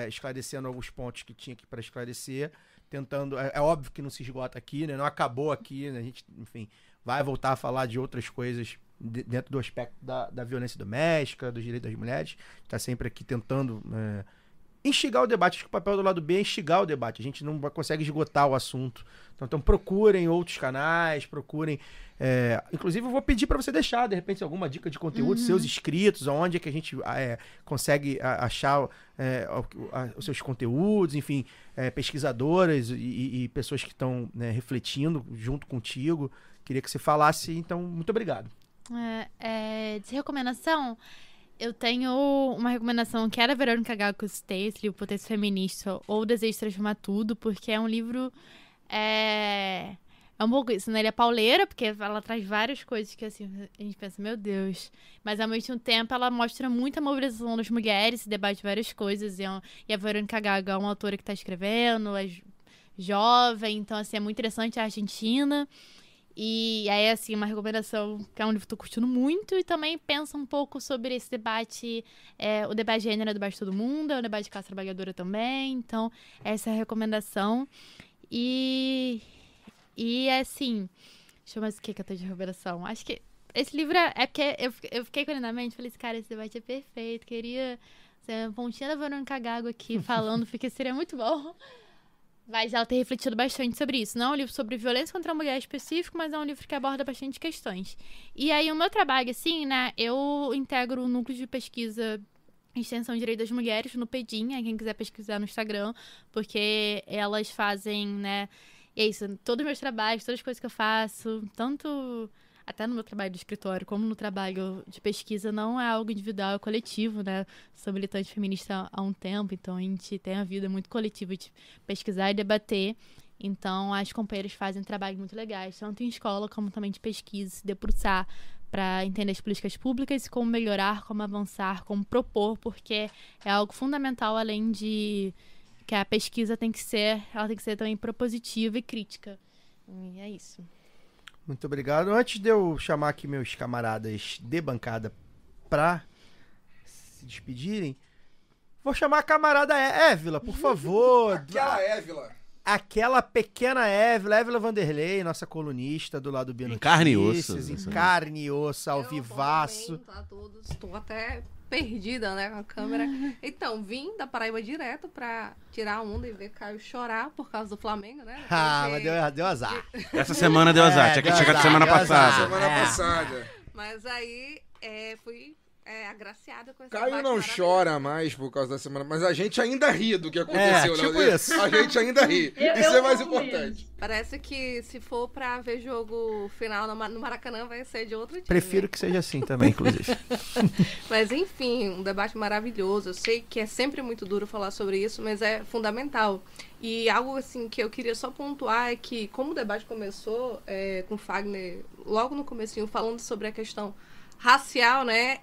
[SPEAKER 3] esclarecendo alguns pontos que tinha aqui para esclarecer, tentando... É óbvio que não se esgota aqui, né? Não acabou aqui, né? A gente, enfim, vai voltar a falar de outras coisas dentro do aspecto da violência doméstica, dos direitos das mulheres. Está sempre aqui tentando instigar o debate. Acho que o papel do lado B é instigar o debate. A gente não consegue esgotar o assunto. Então procurem outros canais, procurem... inclusive eu vou pedir para você deixar, de repente, alguma dica de conteúdo, seus inscritos, onde é que a gente consegue achar os seus conteúdos, enfim, pesquisadoras e pessoas que estão refletindo junto contigo. Queria que você falasse, então, muito obrigado.
[SPEAKER 7] De recomendação, eu tenho uma recomendação que era a Verônica Gago citei, esse livro Potência Feminista ou O Desejo de Transformar Tudo, porque é um livro... É um pouco isso, né? Ele é pauleira, porque ela traz várias coisas que, assim, a gente pensa, meu Deus. Mas, ao mesmo tempo, ela mostra muita mobilização das mulheres, se debate várias coisas. E a Verônica Gago é uma autora que está escrevendo, jovem. Então, assim, é muito interessante a Argentina. E aí, assim, uma recomendação que é um livro que eu tô curtindo muito e também pensa um pouco sobre esse debate, o debate de gênero é debate de todo mundo, é um debate de classe trabalhadora também. Então, essa é a recomendação. E assim, deixa eu ver mais o que eu tenho de recomendação. Acho que esse livro é porque eu fiquei com ele na mente, falei assim, cara, esse debate é perfeito, queria ser a pontinha da Verônica Gago aqui falando, porque seria muito bom. Mas ela tem refletido bastante sobre isso. Não é um livro sobre violência contra a mulher específico, mas é um livro que aborda bastante questões. E aí, o meu trabalho, assim, né, eu integro o núcleo de pesquisa Extensão de Direito das Mulheres no Pedinha, quem quiser pesquisar no Instagram, porque elas fazem, né, é isso, todos os meus trabalhos, todas as coisas que eu faço, tanto até no meu trabalho de escritório, como no trabalho de pesquisa, não é algo individual, é coletivo, né? Sou militante feminista há um tempo, então a gente tem a vida muito coletiva de pesquisar e debater. Então, as companheiras fazem trabalhos muito legais, tanto em escola como também de pesquisa, se debruçar para entender as políticas públicas, como melhorar, como avançar, como propor, porque é algo fundamental, além de que a pesquisa ela tem que ser também propositiva e crítica. E é isso.
[SPEAKER 3] Muito obrigado. Antes de eu chamar aqui meus camaradas de bancada para se despedirem, vou chamar a camarada Évila, por favor.
[SPEAKER 5] Aquela Évila.
[SPEAKER 3] Aquela pequena Évila Vanderlei, nossa colunista do lado do Bia
[SPEAKER 4] Em carne e
[SPEAKER 3] Notícias,
[SPEAKER 4] osso.
[SPEAKER 3] em carne e osso, ao vivaço.
[SPEAKER 9] A todos. Estou até perdida, né, com a câmera. Então, vim da Paraíba direto pra tirar onda e ver Caio chorar por causa do Flamengo, né?
[SPEAKER 3] Mas deu azar.
[SPEAKER 4] Essa semana deu azar, tinha que chegar semana passada.
[SPEAKER 5] Semana passada.
[SPEAKER 9] Mas aí fui agraciada com essa
[SPEAKER 5] Caio não chora mais por causa da semana, mas a gente ainda ri do que aconteceu,
[SPEAKER 3] tipo
[SPEAKER 5] né?
[SPEAKER 3] isso.
[SPEAKER 5] A gente ainda ri. Isso é mais importante.
[SPEAKER 9] Parece que se for pra ver jogo final no Maracanã vai ser de outro time.
[SPEAKER 3] Prefiro que seja assim também, inclusive.
[SPEAKER 9] Mas enfim, um debate maravilhoso. Eu sei que é sempre muito duro falar sobre isso, mas é fundamental. E algo assim que eu queria só pontuar é que, como o debate começou com o Fagner logo no comecinho, falando sobre a questão racial, né?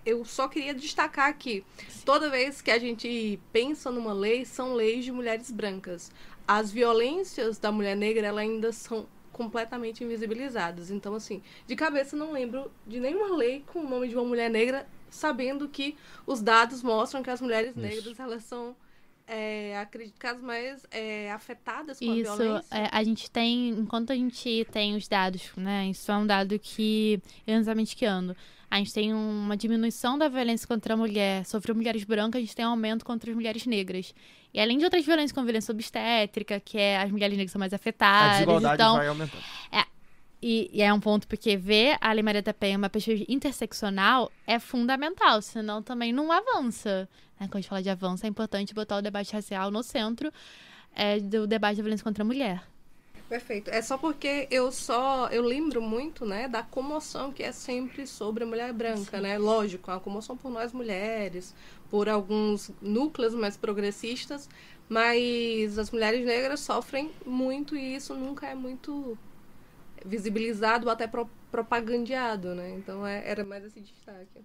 [SPEAKER 9] Eu só queria destacar que toda vez que a gente pensa numa lei, são leis de mulheres brancas. As violências da mulher negra, elas ainda são completamente invisibilizadas. Então, assim, de cabeça não lembro de nenhuma lei com o nome de uma mulher negra, sabendo que os dados mostram que as mulheres negras, elas são acredito que as mais afetadas com a violência.
[SPEAKER 7] A gente tem, enquanto a gente tem os dados, né, isso é um dado que, exatamente que ano, a gente tem uma diminuição da violência contra a mulher, sobre mulheres brancas, a gente tem um aumento contra as mulheres negras. E além de outras violências, como violência obstétrica, que as mulheres negras são mais afetadas.
[SPEAKER 3] A desigualdade
[SPEAKER 7] então,
[SPEAKER 3] vai aumentando.
[SPEAKER 7] E é um ponto, porque ver a Lei Maria da Penha uma perspectiva interseccional é fundamental, senão também não avança. Quando a gente fala de avanço, é importante botar o debate racial no centro do debate da violência contra a mulher.
[SPEAKER 9] Perfeito. É só porque eu lembro muito, né, da comoção que é sempre sobre a mulher branca,
[SPEAKER 7] Sim.
[SPEAKER 9] né? Lógico, a comoção por nós mulheres, por alguns núcleos mais progressistas, mas as mulheres negras sofrem muito e isso nunca é muito visibilizado ou até propagandeado, né? Então era mais esse destaque.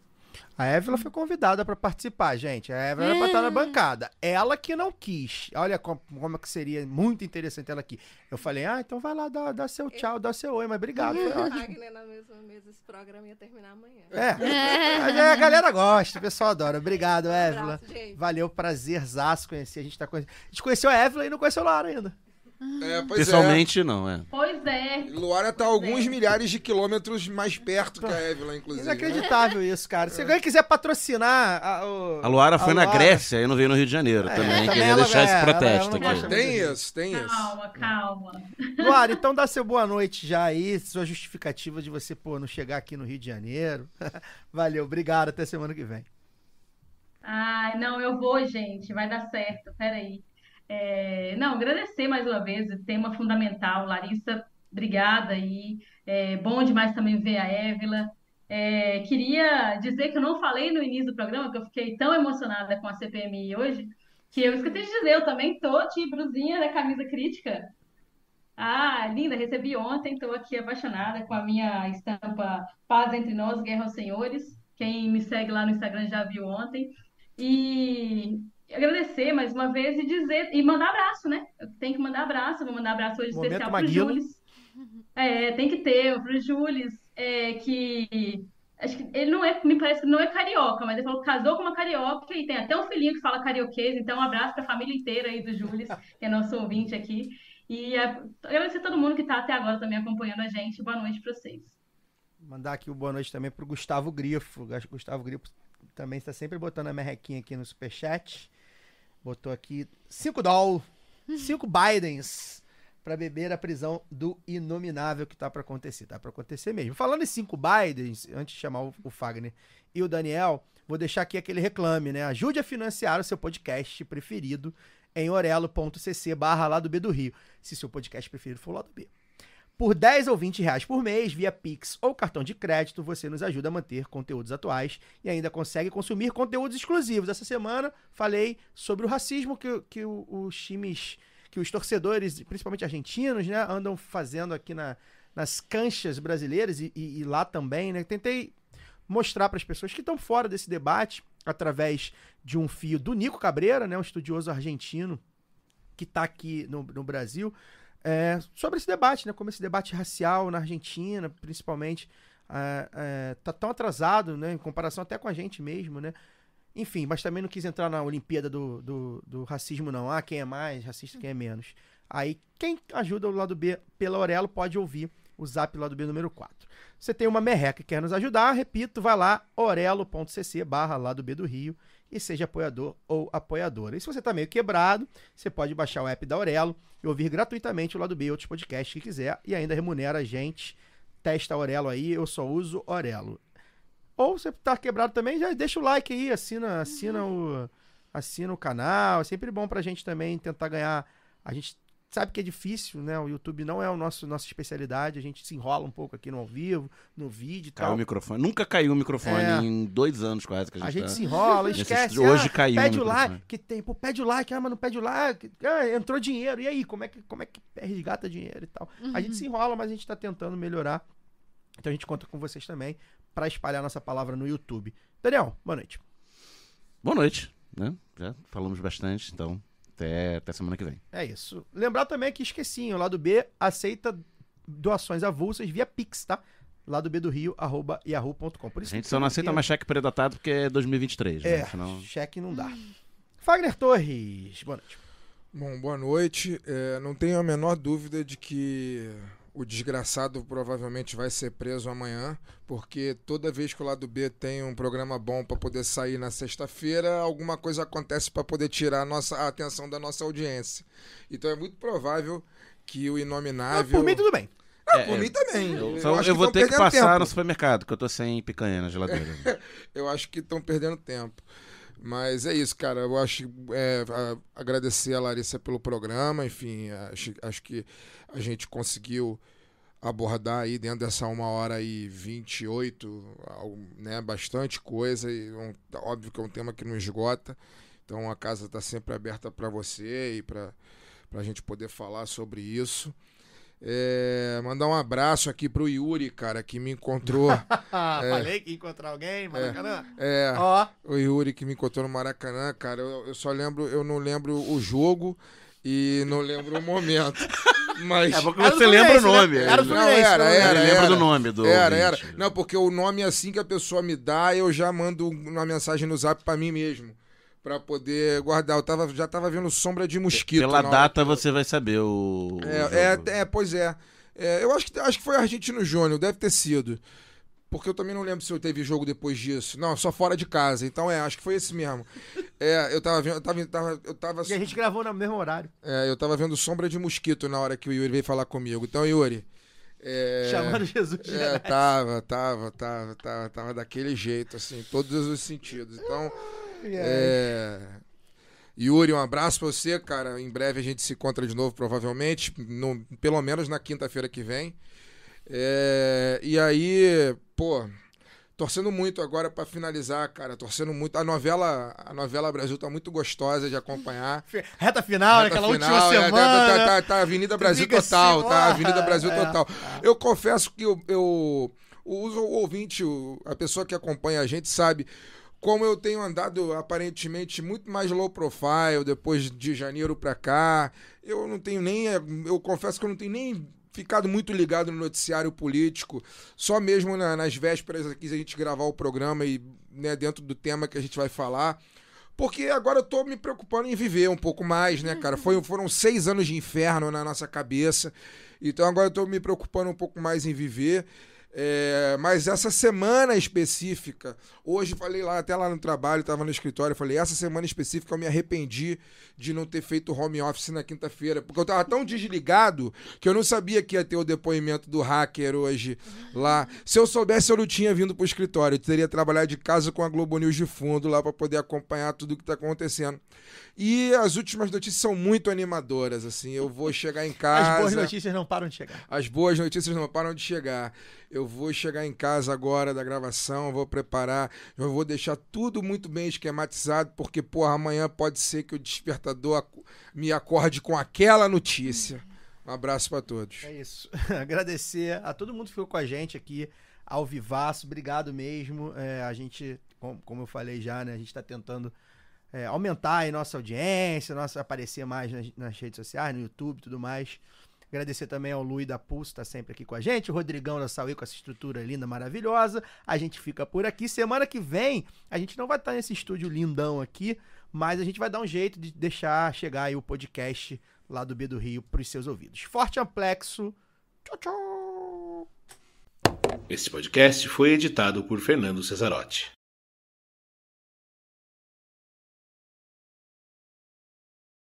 [SPEAKER 3] A Évila foi convidada para participar, gente. A Évila era para estar na bancada. Ela que não quis. Olha como é que seria muito interessante ela aqui. Eu falei, então vai lá dar seu tchau, dar seu oi, mas obrigado. Foi ótimo.
[SPEAKER 9] Wagner na mesma mesa, esse programa ia terminar amanhã.
[SPEAKER 3] Mas a galera gosta, o pessoal adora. Obrigado, Évila.
[SPEAKER 9] abraço, gente.
[SPEAKER 3] Valeu, prazerzaço conhecer. A gente conheceu a Évila e não conheceu a Lara ainda.
[SPEAKER 5] Pois
[SPEAKER 4] Pessoalmente, não,
[SPEAKER 6] Pois é.
[SPEAKER 5] Luara tá alguns milhares de quilômetros mais perto que a Évila, inclusive.
[SPEAKER 3] Inacreditável isso, cara. Se alguém quiser patrocinar...
[SPEAKER 4] A Luara foi na Grécia e não veio no Rio de Janeiro também. Queria
[SPEAKER 3] ela-
[SPEAKER 4] deixar esse
[SPEAKER 3] ela
[SPEAKER 4] protesto
[SPEAKER 3] não gosta
[SPEAKER 4] aqui.
[SPEAKER 5] Tem isso.
[SPEAKER 6] Calma.
[SPEAKER 3] Luara, então dá seu boa noite já aí, sua justificativa de você, não chegar aqui no Rio de Janeiro. Valeu, obrigado, até semana que vem.
[SPEAKER 6] Ai, não, eu vou, gente. Vai dar certo. Peraí. Não, agradecer mais uma vez, o tema fundamental. Larissa, obrigada aí. Bom demais também ver a Évila. Queria dizer que eu não falei no início do programa, que eu fiquei tão emocionada com a CPMI hoje, que eu esqueci de dizer, eu também tô de brusinha da camisa crítica. Ah, linda, recebi ontem, tô aqui apaixonada com a minha estampa Paz Entre Nós, Guerra aos Senhores. Quem me segue lá no Instagram já viu ontem. E agradecer mais uma vez e dizer, e mandar abraço, né? Eu tenho que mandar abraço, vou mandar abraço hoje
[SPEAKER 3] Momento
[SPEAKER 6] especial pro
[SPEAKER 3] Maguila.
[SPEAKER 6] Jules. Tem que ter, pro Jules, que acho que ele não é, me parece que não é carioca, mas ele falou que casou com uma carioca e tem até um filhinho que fala carioquês, então um abraço pra família inteira aí do Jules, que é nosso ouvinte aqui. E agradecer a todo mundo que tá até agora também acompanhando a gente. Boa noite pra vocês.
[SPEAKER 3] Mandar aqui o boa noite também pro Gustavo Grifo. Gustavo Grifo também está sempre botando a merrequinha aqui no superchat. Botou aqui 5 $, 5 Bidens pra beber a prisão do inominável que tá pra acontecer. Tá pra acontecer mesmo. Falando em 5 Bidens, antes de chamar o Fagner e o Daniel, vou deixar aqui aquele reclame, né? Ajude a financiar o seu podcast preferido em orelo.cc/Lado B do Rio, se seu podcast preferido for o Lado B. Por 10 ou 20 reais por mês, via Pix ou cartão de crédito, você nos ajuda a manter conteúdos atuais e ainda consegue consumir conteúdos exclusivos. Essa semana falei sobre o racismo que os times, que os torcedores, principalmente argentinos, né, andam fazendo aqui nas canchas brasileiras e lá também, né? Tentei mostrar para as pessoas que estão fora desse debate através de um fio do Nico Cabreira, né, um estudioso argentino que está aqui no Brasil, sobre esse debate, né, como esse debate racial na Argentina, principalmente, tá tão atrasado, né, em comparação até com a gente mesmo, né. Enfim, mas também não quis entrar na Olimpíada do racismo, não. Quem é mais racista, quem é menos. Aí, quem ajuda o Lado B pela Orelo pode ouvir o Zap Lado B número 4. Você tem uma merreca que quer nos ajudar, repito, vai lá, orelo.cc/Lado B do Rio e seja apoiador ou apoiadora. E se você tá meio quebrado, você pode baixar o app da Orelo e ouvir gratuitamente o Lado B e outros podcasts que quiser e ainda remunera a gente. Testa a Orelo aí, eu só uso Orelo. Ou você tá quebrado também, já deixa o like aí, assina o canal. É sempre bom pra gente também tentar ganhar. A gente sabe que é difícil, né? O YouTube não é nossa especialidade. A gente se enrola um pouco aqui no ao vivo, no vídeo e tal.
[SPEAKER 4] Caiu o microfone. Nunca caiu o microfone em 2 anos quase que
[SPEAKER 3] a gente se enrola, esquece.
[SPEAKER 4] Hoje caiu
[SPEAKER 3] pede o like, que tem, pede o like, mas não pede o like. Entrou dinheiro. E aí, como é que resgata dinheiro e tal? A gente se enrola, mas a gente tá tentando melhorar. Então a gente conta com vocês também para espalhar nossa palavra no YouTube. Daniel, boa noite.
[SPEAKER 4] Boa noite, né? Já falamos bastante, então até semana que vem.
[SPEAKER 3] É isso. Lembrar também que esqueci, o Lado B aceita doações avulsas via Pix, tá? ladobedorio@yahoo.com.
[SPEAKER 4] A gente só não aceita mais cheque predatado porque é 2023. Né? Senão...
[SPEAKER 3] cheque não dá. Fagner Torres, boa noite.
[SPEAKER 5] Bom, boa noite. Não tenho a menor dúvida de que o desgraçado provavelmente vai ser preso amanhã, porque toda vez que o Lado B tem um programa bom para poder sair na sexta-feira, alguma coisa acontece para poder tirar a atenção da nossa audiência. Então é muito provável que o inominável...
[SPEAKER 3] Por mim tudo bem.
[SPEAKER 5] Por mim também.
[SPEAKER 4] Eu vou ter que passar no supermercado, que eu tô sem picanha na geladeira.
[SPEAKER 5] Eu acho que estão perdendo tempo. Mas é isso, cara. Eu acho agradecer a Larissa pelo programa. Enfim, acho que a gente conseguiu abordar aí dentro dessa 1h28, né, bastante coisa. E óbvio que é um tema que não esgota. Então a casa está sempre aberta para você e para a gente poder falar sobre isso. Mandar um abraço aqui pro Yuri, cara, que me encontrou.
[SPEAKER 3] Falei que ia encontrar alguém, Maracanã.
[SPEAKER 5] O Yuri que me encontrou no Maracanã, cara. Eu não lembro o jogo e não lembro o momento. Mas...
[SPEAKER 4] porque você lembra o nome.
[SPEAKER 5] Né? Era.
[SPEAKER 4] Lembra do nome do
[SPEAKER 5] Era. Não, porque o nome assim que a pessoa me dá, eu já mando uma mensagem no Zap pra mim mesmo. Pra poder guardar. Eu já tava vendo Sombra de Mosquito.
[SPEAKER 4] Pela data você vai saber o jogo.
[SPEAKER 5] Pois é. Eu acho que foi Argentino Júnior, deve ter sido. Porque eu também não lembro se eu teve jogo depois disso. Não, só fora de casa. Então acho que foi esse mesmo. Eu tava vendo.
[SPEAKER 3] E a gente gravou no mesmo horário.
[SPEAKER 5] Eu tava vendo Sombra de Mosquito na hora que o Yuri veio falar comigo. Então, Yuri.
[SPEAKER 3] Chamando Jesus de
[SPEAKER 5] tava daquele jeito, assim, em todos os sentidos. Então. Yuri, um abraço pra você, cara. Em breve a gente se encontra de novo, provavelmente, pelo menos na quinta-feira que vem. E aí, torcendo muito agora pra finalizar, cara. Torcendo muito. A novela Brasil tá muito gostosa de acompanhar.
[SPEAKER 3] Reta final, aquela última semana.
[SPEAKER 5] Tá Avenida Brasil total, tá Avenida Brasil total. Eu confesso que o ouvinte, a pessoa que acompanha a gente sabe como eu tenho andado aparentemente muito mais low profile depois de janeiro pra cá, eu não tenho nem, eu confesso que eu não tenho nem ficado muito ligado no noticiário político, só mesmo nas vésperas aqui a gente gravar o programa e, né, dentro do tema que a gente vai falar, porque agora eu tô me preocupando em viver um pouco mais, né, cara? Foram 6 anos de inferno na nossa cabeça, então agora eu tô me preocupando um pouco mais em viver. Mas essa semana específica, hoje falei lá, até lá no trabalho, estava no escritório, falei, essa semana específica eu me arrependi de não ter feito home office na quinta-feira, porque eu estava tão desligado que eu não sabia que ia ter o depoimento do hacker hoje lá. Se eu soubesse, eu não tinha vindo para o escritório, eu teria trabalhado de casa com a Globo News de fundo lá para poder acompanhar tudo o que está acontecendo. E as últimas notícias são muito animadoras, assim, eu vou chegar em casa...
[SPEAKER 3] As boas notícias não param de chegar.
[SPEAKER 5] As boas notícias não param de chegar. Eu vou chegar em casa agora da gravação, vou preparar, eu vou deixar tudo muito bem esquematizado, porque, porra, amanhã pode ser que o despertador me acorde com aquela notícia. Um abraço pra todos.
[SPEAKER 3] É isso. Agradecer a todo mundo que ficou com a gente aqui ao vivaço. Obrigado mesmo. A gente, como eu falei já, né, a gente tá tentando aumentar aí nossa audiência, aparecer mais nas redes sociais, no YouTube e tudo mais. Agradecer também ao Luiz da Pulse, tá sempre aqui com a gente, o Rodrigão da Sauí com essa estrutura linda, maravilhosa. A gente fica por aqui. Semana que vem, a gente não vai estar nesse estúdio lindão aqui, mas a gente vai dar um jeito de deixar chegar aí o podcast lá do B do Rio pros seus ouvidos. Forte amplexo. Tchau, tchau.
[SPEAKER 10] Esse podcast foi editado por Fernando Cesarotti.